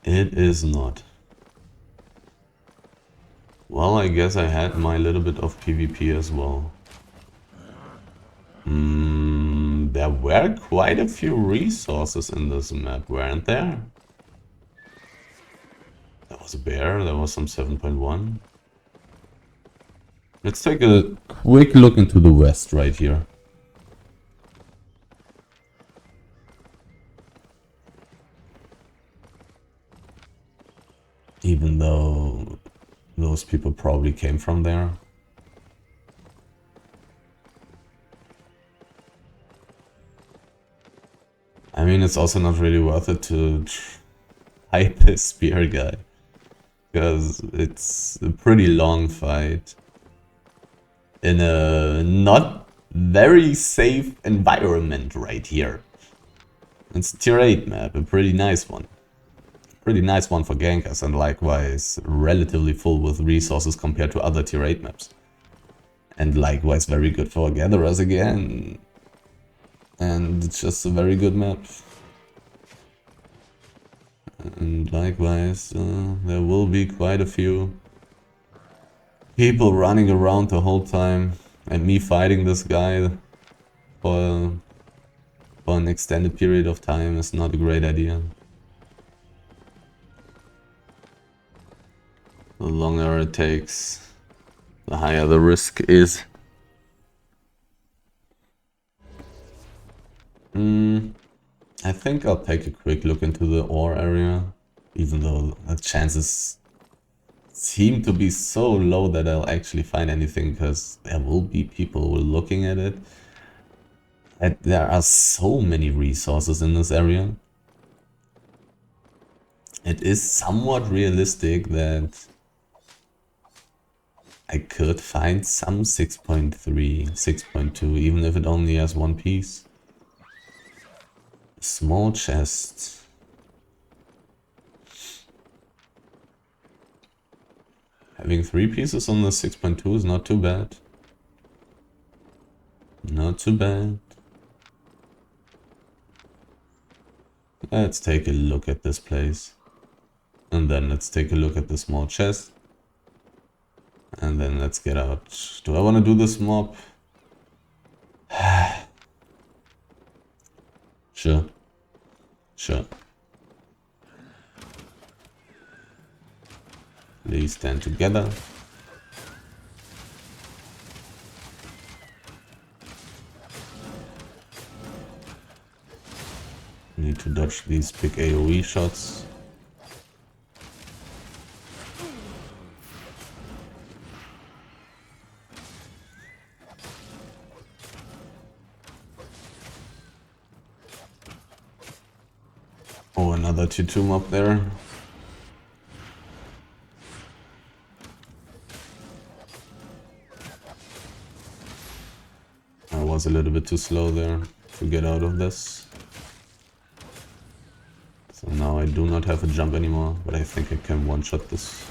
It is not. Well, I guess I had my little bit of PvP as well. There were quite a few resources in this map, weren't there? There was a bear, there was some 7.1. Let's take a quick look into the west right here. Even though those people probably came from there. I mean, it's also not really worth it to fight this spear guy. Because it's a pretty long fight. In a not very safe environment right here. It's a tier 8 map, a pretty nice one. Pretty nice one for gankers and likewise relatively full with resources compared to other tier 8 maps. And likewise very good for gatherers again. And it's just a very good map. And likewise, there will be quite a few people running around the whole time. And me fighting this guy for an extended period of time is not a great idea. The longer it takes, the higher the risk is. I think I'll take a quick look into the ore area, even though the chances seem to be so low that I'll actually find anything, because there will be people looking at it. There are so many resources in this area. It is somewhat realistic that I could find some 6.3, 6.2, even if it only has one piece. Small chest. Having 3 pieces on the 6.2 is not too bad. Not too bad. Let's take a look at this place. And then let's take a look at the small chest. And then let's get out. Do I want to do this mob? Sure. Sure. Please stand together. Need to dodge these big AoE shots. Oh, another tier 2 mob there. I was a little bit too slow there to get out of this. So now I do not have a jump anymore, but I think I can one-shot this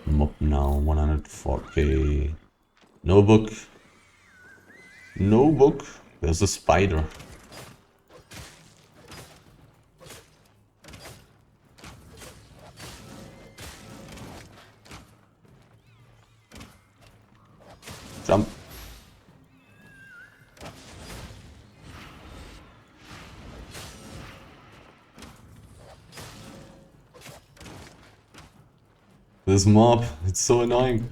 mob now. 104k. No book. No book. There's a spider. Jump. This mob, it's so annoying.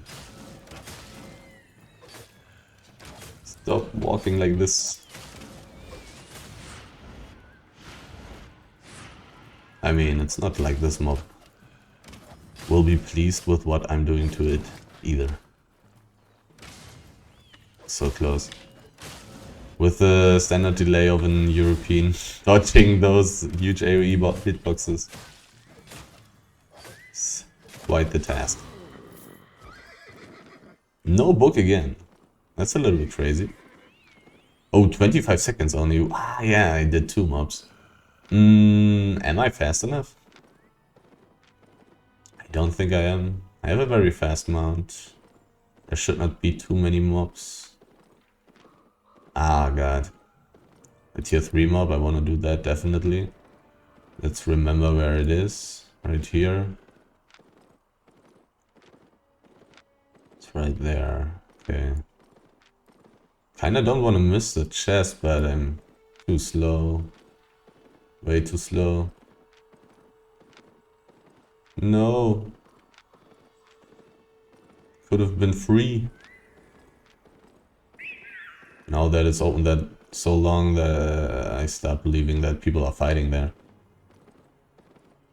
Stop walking like this. I mean, it's not like this mob will be pleased with what I'm doing to it either. So close. With the standard delay of an European dodging those huge AoE hitboxes. It's quite the task. No book again. That's a little bit crazy. Oh, 25 seconds only. Ah, yeah, I did 2 mobs. Am I fast enough? I don't think I am. I have a very fast mount. There should not be too many mobs. Ah, god. A tier 3 mob, I want to do that definitely. Let's remember where it is. Right here. It's right there. Okay. Kinda don't want to miss the chest, but I'm too slow. Way too slow. No. Could have been free. Now that it's open that so long that I start believing that people are fighting there.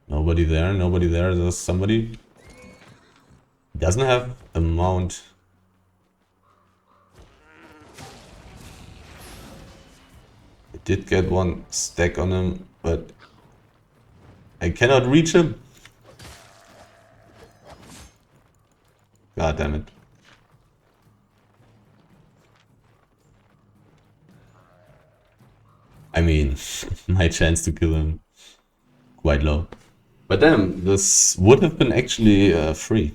Nobody there, nobody there. There's somebody. Doesn't have a mount. I did get one stack on him, but I cannot reach him. God damn it. I mean, my chance to kill him quite low. But damn, this would have been actually free.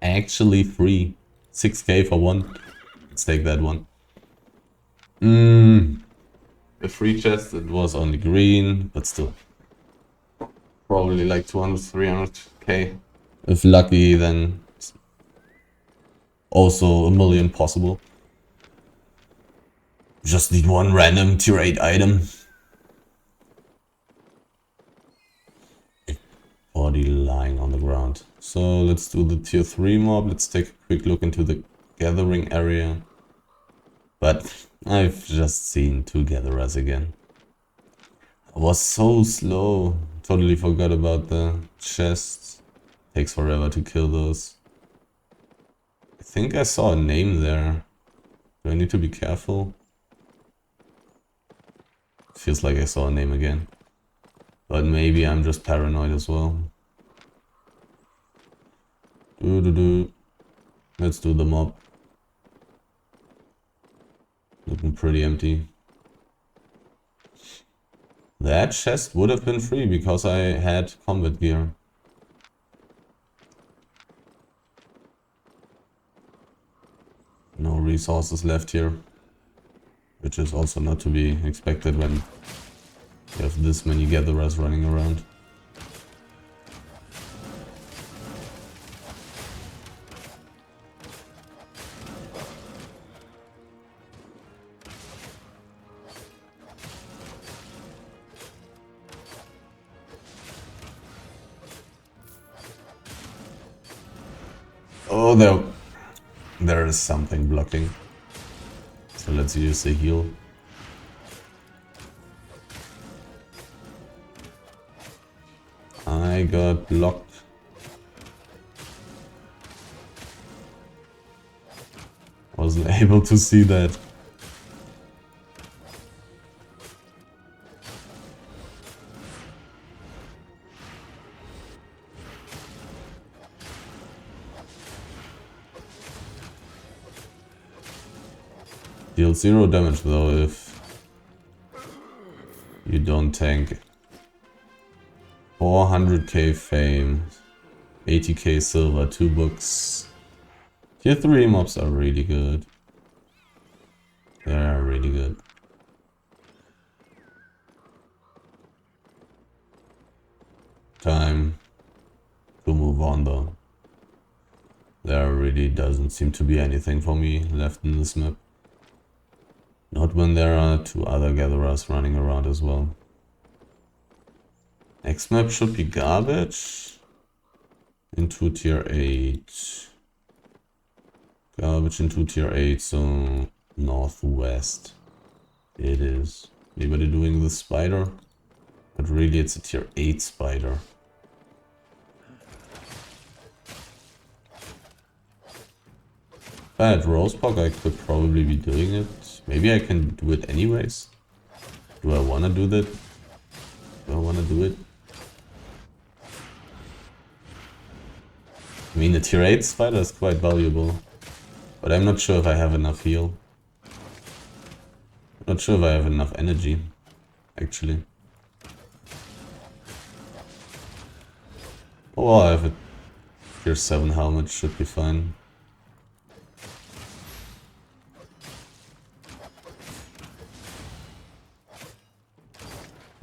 Actually free. 6k for one. Let's take that one. A free chest, it was only green, but still. Probably like 200, 300k. If lucky, then also a million possible. Just need one random tier 8 item. Body lying on the ground. So let's do the tier 3 mob. Let's take a quick look into the gathering area. But I've just seen 2 gatherers again. I was so slow. Totally forgot about the chests. Takes forever to kill those. I think I saw a name there. Do I need to be careful? Feels like I saw a name again. But maybe I'm just paranoid as well. Let's do the mob. Looking pretty empty. That chest would have been free because I had combat gear. No resources left here. Which is also not to be expected when you have this many gatherers running around. Oh, there is something blocking. So let's use the heal. I got blocked. Wasn't able to see that. Deal 0 damage though if you don't tank. 400k fame, 80k silver, 2 books. Tier 3 mobs are really good. They're really good. Time to move on though. There really doesn't seem to be anything for me left in this map. Not when there are 2 other gatherers running around as well. Next map should be garbage. Into tier 8. Garbage into tier 8, so northwest. It is. Anybody doing the spider? But really it's a tier 8 spider. If I had Rosebog, I could probably be doing it. Maybe I can do it anyways. Do I wanna do that? Do I wanna do it? I mean, the tier 8 spider is quite valuable. But I'm not sure if I have enough heal. Not sure if I have enough energy, actually. Oh, I have a tier 7 helmet, should be fine.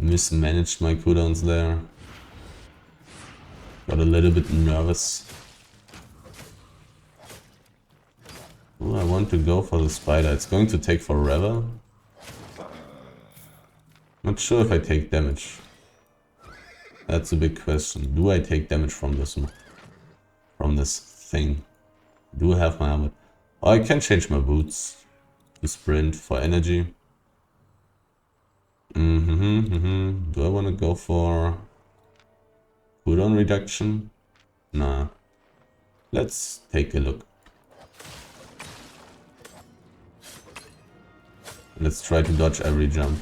Mismanaged my cooldowns there. Got a little bit nervous. Oh, I want to go for the spider. It's going to take forever. Not sure if I take damage. That's a big question. Do I take damage from this thing? Do I have my helmet? Oh, I can change my boots to sprint for energy. Do I want to go for cooldown reduction? Nah. Let's take a look. Let's try to dodge every jump.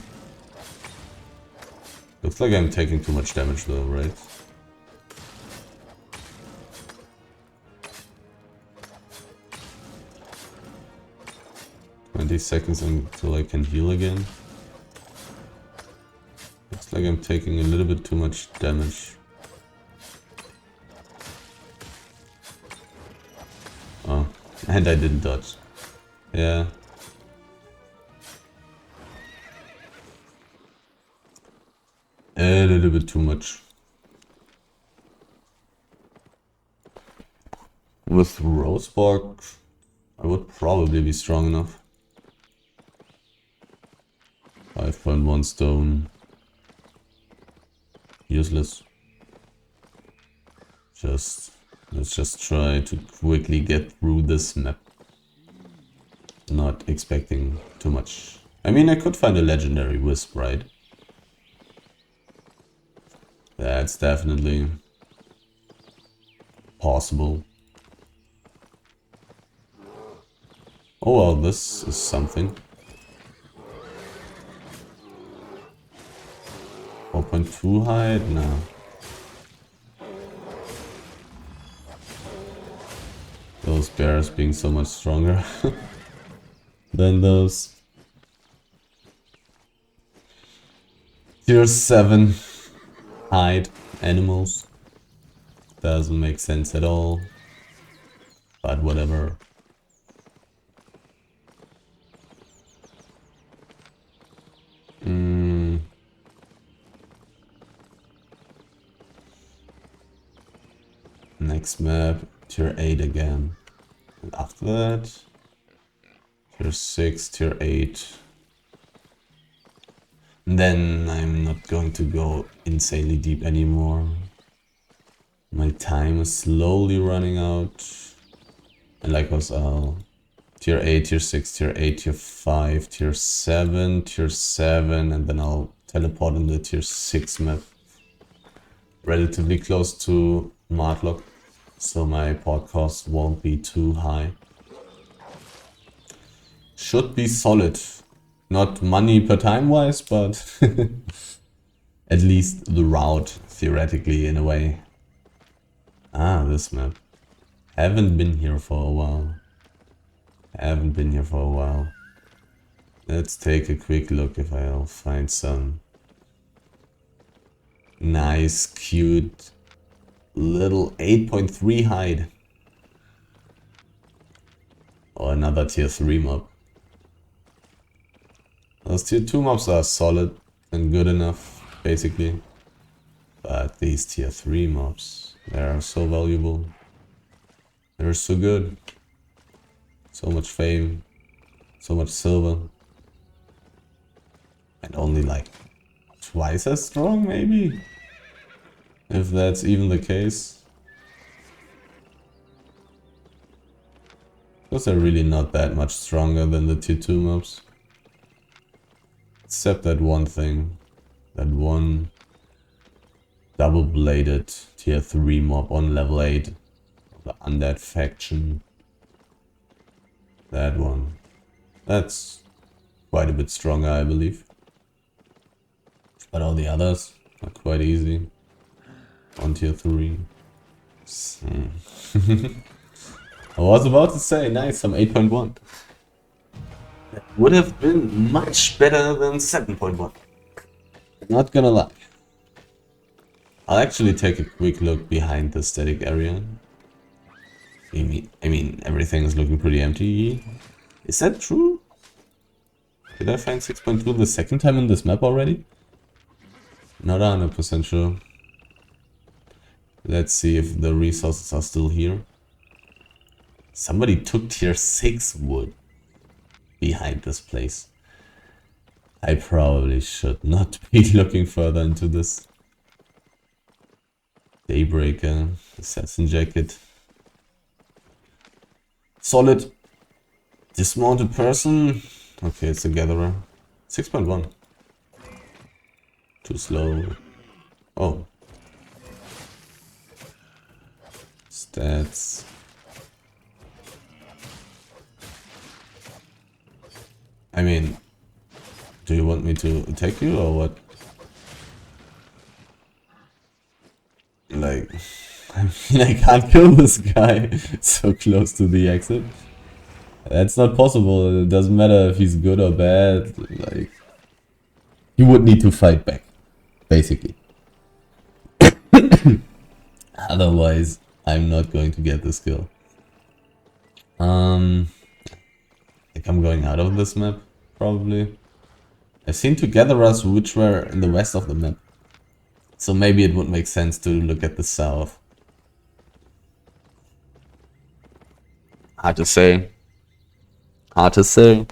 Looks like I'm taking too much damage though, right? Seconds until I can heal again. Looks like I'm taking a little bit too much damage. Oh, and I didn't dodge. Yeah. A little bit too much. With Rosebark, I would probably be strong enough. 5.1 stone. Useless. Let's just try to quickly get through this map. Not expecting too much. I mean, I could find a legendary wisp, right? That's definitely possible. Oh well, this is something. 4.2 height? No. Those bears being so much stronger than those. Tier 7 height animals. Doesn't make sense at all. But whatever. Next map, tier 8 again. And after that, tier 6, tier 8. And then I'm not going to go insanely deep anymore. My time is slowly running out. And like was tier 8, tier 6, tier 8, tier 5, tier 7, tier 7, and then I'll teleport in the tier 6 map. Relatively close to Martlock, so my port cost won't be too high. Should be solid. Not money per time wise, but at least the route, theoretically, in a way. Ah, this map. Haven't been here for a while. Let's take a quick look if I'll find some nice, cute, little 8.3 hide. Or another tier 3 mob. Those tier 2 mobs are solid and good enough, basically. But these tier 3 mobs, they are so valuable. They're so good. So much fame. So much silver. And only like twice as strong, maybe? If that's even the case. Because they're really not that much stronger than the tier 2 mobs. Except that one thing. That one double-bladed tier 3 mob on level 8. The Undead faction. That one. That's quite a bit stronger, I believe. But all the others are quite easy. On tier 3. I was about to say, nice, some 8.1. That would have been much better than 7.1. Not gonna lie. I'll actually take a quick look behind the static area. I mean, everything is looking pretty empty. Is that true? Did I find 6.2 the second time in this map already? Not 100% sure. Let's see if the resources are still here. Somebody took tier 6 wood behind this place. I probably should not be looking further into this. Daybreaker, assassin jacket. Solid. Dismounted person. Okay, it's a gatherer. 6.1. Too slow. Oh. Stats. I mean, do you want me to attack you or what? Like, I mean, I can't kill this guy so close to the exit. That's not possible. It doesn't matter if he's good or bad. Like, you would need to fight back, basically. Otherwise, I'm not going to get this kill. I think I'm going out of this map, probably. I've seen two gatherers which were in the west of the map. So maybe it would make sense to look at the south. Hard to say. Hard to say.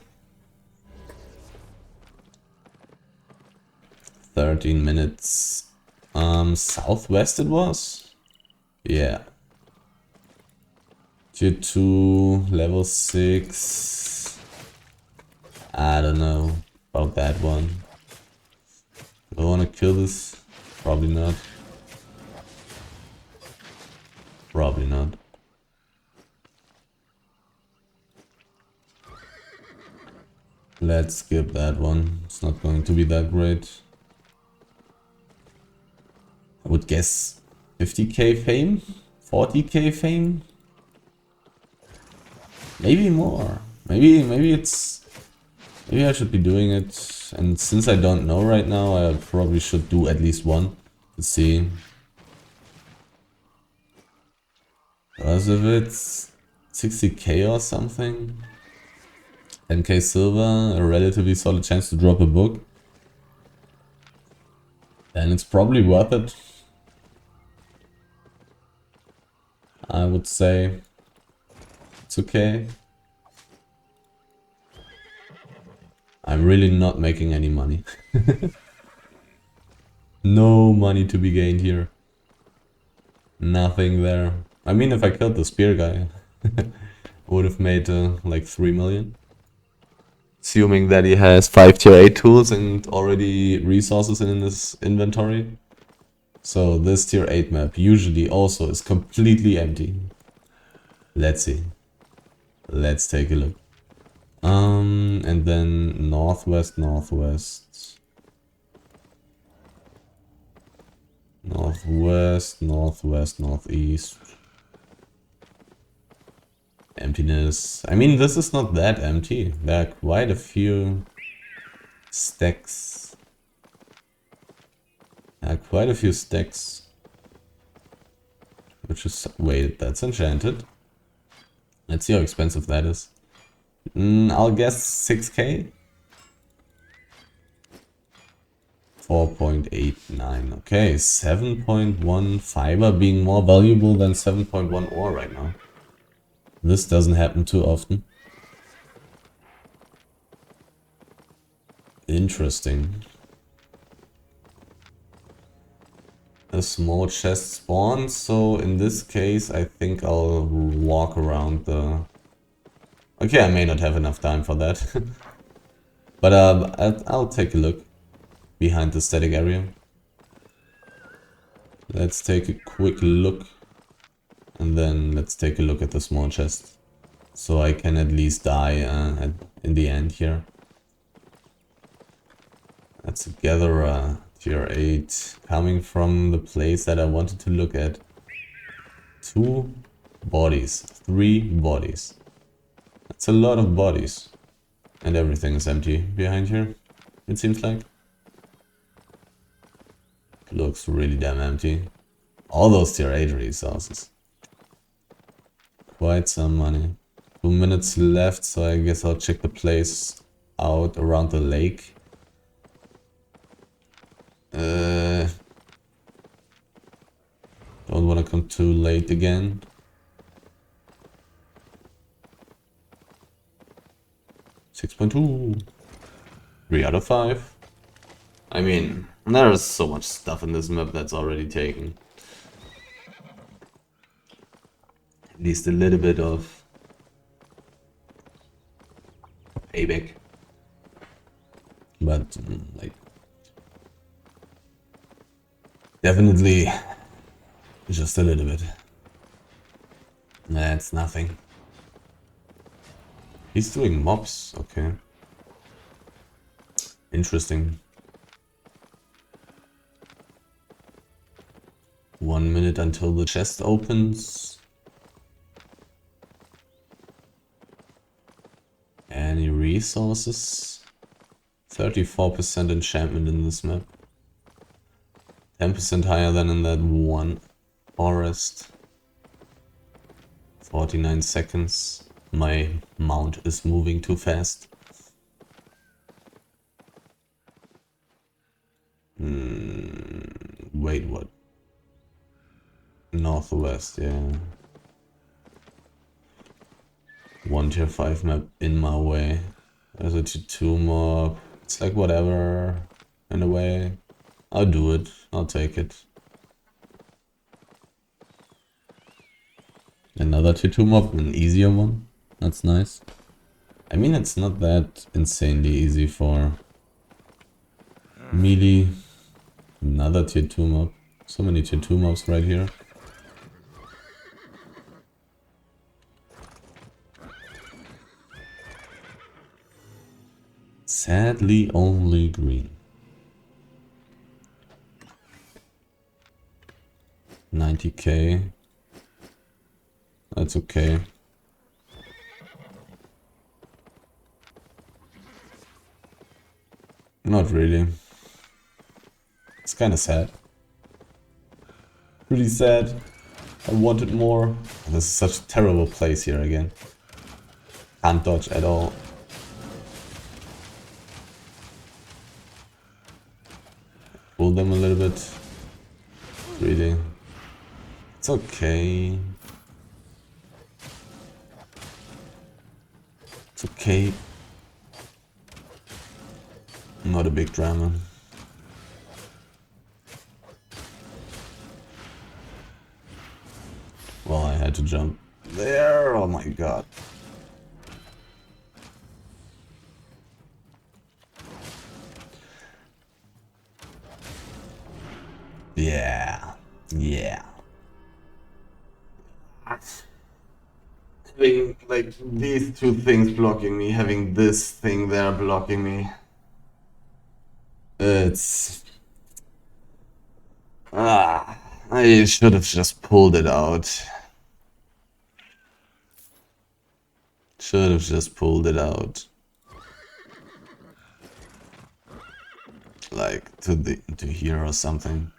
13 minutes. Southwest it was? Yeah. Tier 2, level 6. I don't know about that one. Do I want to kill this? Probably not. Probably not. Let's skip that one. It's not going to be that great. I would guess 50k fame? 40k fame? Maybe more. Maybe it's... Maybe I should be doing it. And since I don't know right now, I probably should do at least one to see. Because if it's 60k or something, 10k silver, a relatively solid chance to drop a book, then it's probably worth it. I would say it's okay. I'm really not making any money. No money to be gained here. Nothing there. I mean, if I killed the spear guy, I would have made like 3 million. Assuming that he has 5 tier 8 tools and already resources in his inventory. So this tier 8 map usually also is completely empty. Let's see. Let's take a look. And then northwest, northwest. Northwest, northwest, northeast. Emptiness. I mean, this is not that empty. There are quite a few stacks. Which is... Wait, that's enchanted. Let's see how expensive that is. I'll guess 6k? 4.89. Okay, 7.1 fiber being more valuable than 7.1 ore right now. This doesn't happen too often. Interesting. A small chest spawns, so in this case I think I'll walk around the... Okay, I may not have enough time for that. But I'll take a look behind the static area. Let's take a quick look. And then let's take a look at the small chest. So I can at least die in the end here. Let's gather a tier 8 coming from the place that I wanted to look at. 2 bodies. 3 bodies. That's a lot of bodies. And everything is empty behind here, it seems like. Looks really damn empty. All those tier 8 resources. Quite some money. 2 minutes left, so I guess I'll check the place out around the lake. Don't want to come too late again. 6.2. 3 out of 5. I mean, there's so much stuff in this map that's already taken. At least a little bit of payback. But, like, definitely just a little bit. That's nothing. He's doing mobs, okay. Interesting. 1 minute until the chest opens. Any resources? 34% enchantment in this map. 10% higher than in that one forest. 49 seconds. My mount is moving too fast. Wait, what? Northwest, yeah. 1 tier 5 map in my way. There's a tier 2 mob. It's like whatever, in a way. I'll do it. I'll take it. Another tier 2 mob, an easier one. That's nice. I mean, it's not that insanely easy for melee. Another tier 2 mob. So many tier 2 mobs right here. Sadly, only green. 90k. That's okay. Not really. It's kind of sad. Pretty sad. I wanted more. This is such a terrible place here again. Can't dodge at all. Pull them a little bit. Really. It's okay. It's okay. Not a big drama. Well, I had to jump there. Oh my god. Yeah. Yeah. Having like these two things blocking me, having this thing there blocking me. It's... I should have just pulled it out. Should have just pulled it out. Like to here or something.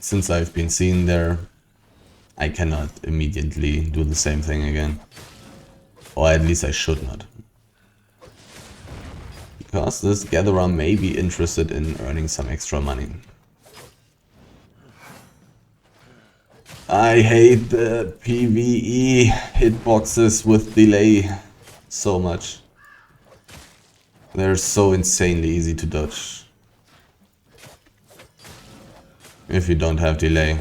Since I've been seen there, I cannot immediately do the same thing again. Or at least I should not. Because this gatherer may be interested in earning some extra money. I hate the PvE hitboxes with delay so much. They're so insanely easy to dodge. If you don't have delay.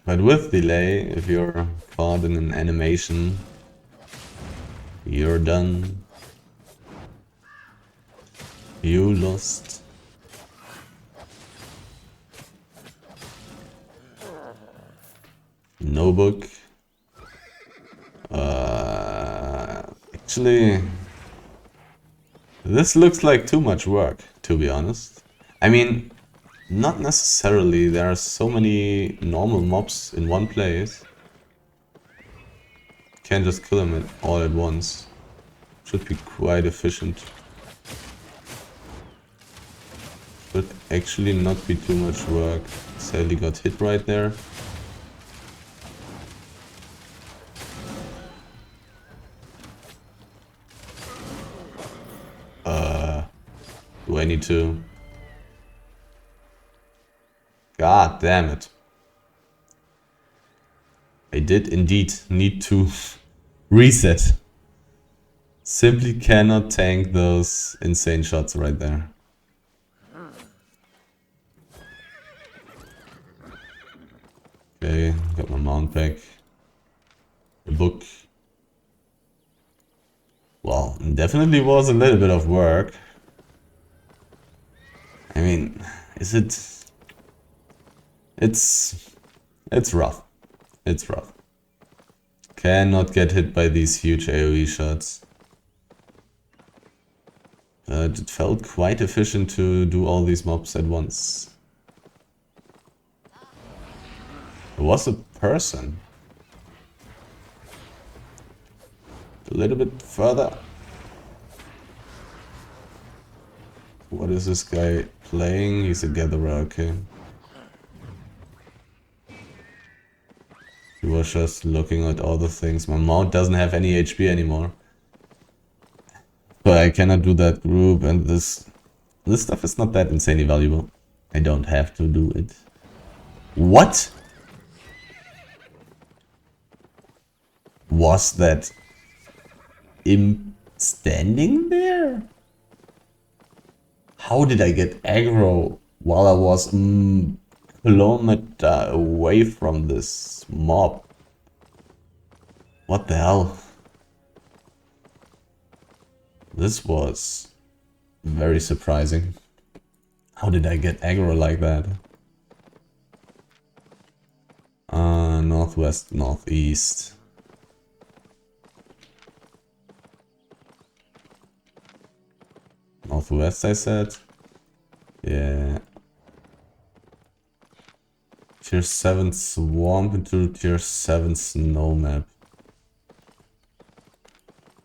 But with delay, if you're caught in an animation, you're done. You lost. No book. Actually, this looks like too much work, to be honest. I mean, not necessarily. There are so many normal mobs in one place. Can't just kill them all at once. Should be quite efficient. Should actually not be too much work. Sadly got hit right there. Do I need to... God damn it. I did indeed need to reset. Simply cannot tank those insane shots right there. Okay, got my mount back. The book. Well, definitely was a little bit of work. I mean, is it... It's rough. It's rough. Cannot get hit by these huge AoE shots. But it felt quite efficient to do all these mobs at once. There was a person. A little bit further. What is this guy playing? He's a gatherer, okay. He was just looking at all the things. My mount doesn't have any HP anymore. But I cannot do that group, and this stuff is not that insanely valuable. I don't have to do it. What? Was that him standing there? How did I get aggro while I was a kilometer away from this mob? What the hell? This was Very surprising. How did I get aggro like that? Northwest, northeast. Northwest, I said. Yeah. Tier 7 swamp into tier 7 snow map.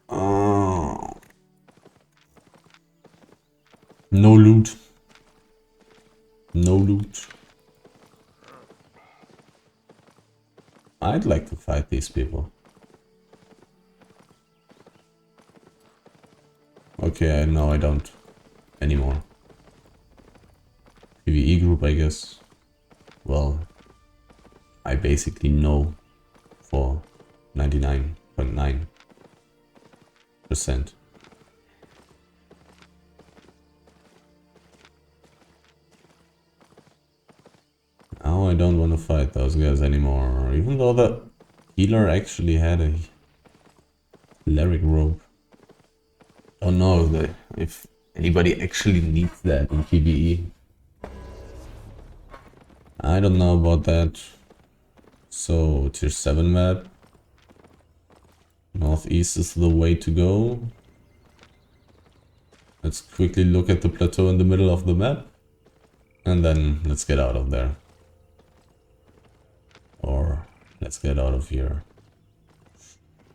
Oh. No loot. No loot. I'd like to fight these people. Okay, no, I don't anymore. PvE group, I guess. Well, I basically know for 99.9%. Now I don't want to fight those guys anymore, even though the healer actually had a cleric rope. Don't know if anybody actually needs that in PvE. I don't know about that. So, tier 7 map. Northeast is the way to go. Let's quickly look at the plateau in the middle of the map. And then let's get out of there. Or let's get out of here.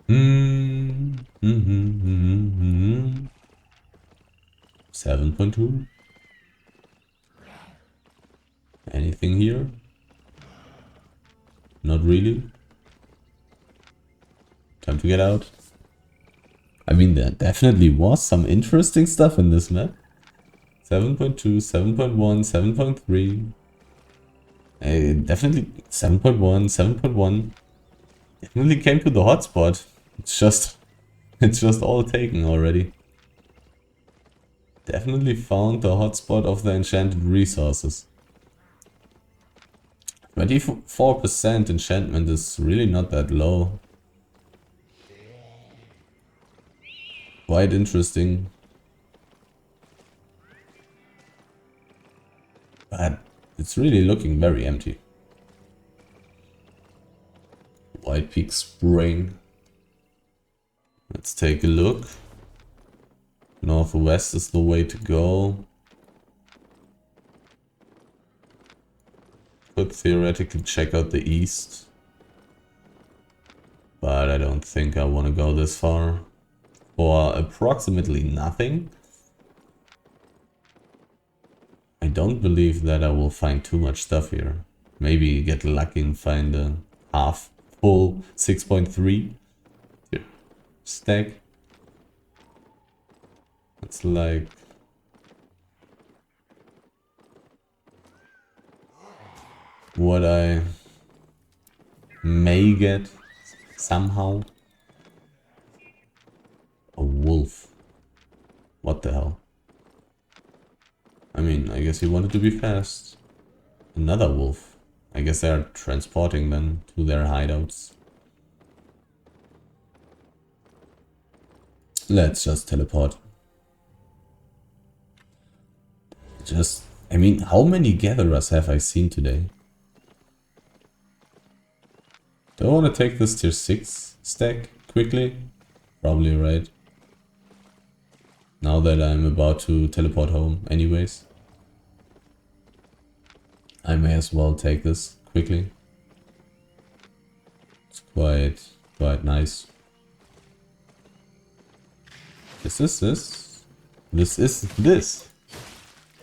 7.2. Anything here? Not really. Time to get out. I mean, there definitely was some interesting stuff in this map. 7.2, 7.1, 7.3. Definitely 7.1, 7.1. Definitely came to the hotspot. It's just all taken already. Definitely found the hotspot of the enchanted resources. 24% enchantment is really not that low. Quite interesting. But it's really looking very empty. White Peak Spring. Let's take a look. Northwest is the way to go. Could theoretically check out the east. But I don't think I want to go this far. For approximately nothing. I don't believe that I will find too much stuff here. Maybe get lucky and find a half full 6.3 stack. It's like what I may get somehow. A wolf. What the hell? I mean, I guess he wanted to be fast. Another wolf. I guess they are transporting them to their hideouts. Let's just teleport. I mean, how many gatherers have I seen today? Do I want to take this tier 6 stack quickly? Probably, right? Now that I'm about to teleport home anyways. I may as well take this quickly. It's quite nice. This is this. This is this.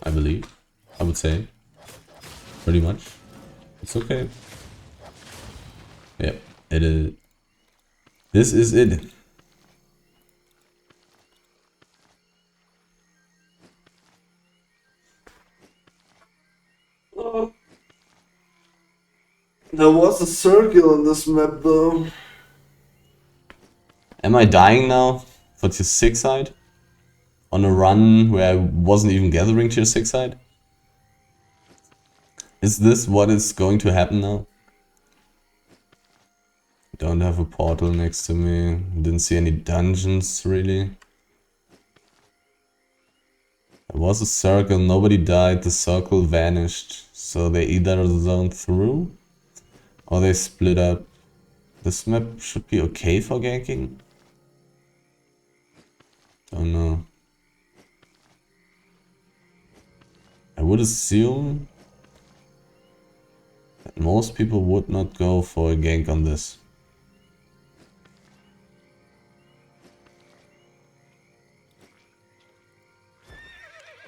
I believe. I would say. Pretty much. It's okay. Yep, it is. This is it. Oh. There was a circle on this map though. Am I dying now for tier 6 side? On a run where I wasn't even gathering tier 6 side? Is this what is going to happen now? Don't have a portal next to me. Didn't see any dungeons really. was a circle, nobody died, the circle vanished. So they either zoned through or they split up. This map should be okay for ganking. Don't know. I would assume that most people would not go for a gank on this.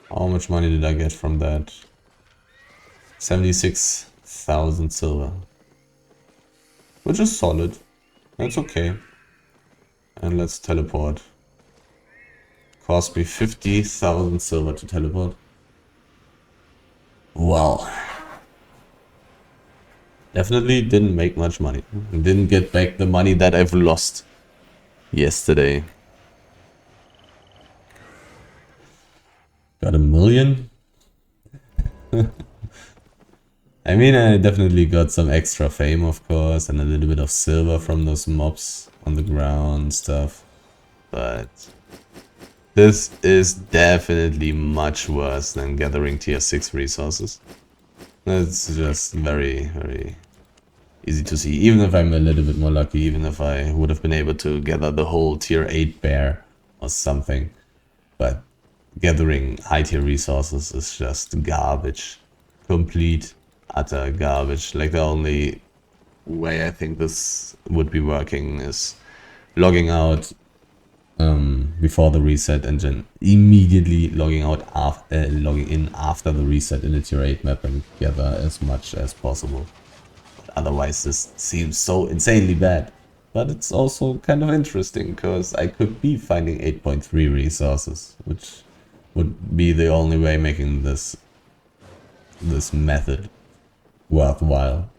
How much money did I get from that? 76,000 silver. Which is solid. That's okay. And let's teleport. Cost me 50,000 silver to teleport. Wow. Definitely didn't make much money. Didn't get back the money that I've lost yesterday. Got 1,000,000? I mean, I definitely got some extra fame, of course, and a little bit of silver from those mobs on the ground and stuff. But this is definitely much worse than gathering tier 6 resources. It's just very, very easy to see. Even if I'm a little bit more lucky, even if I would have been able to gather the whole tier 8 bear or something. But gathering high tier resources is just garbage. Complete, utter garbage. Like the only way I think this would be working is logging out before the reset and then immediately logging in after the reset in the tier 8 map and gather as much as possible. But otherwise this seems so insanely bad. But it's also kind of interesting because I could be finding 8.3 resources, which would be the only way making this method worthwhile.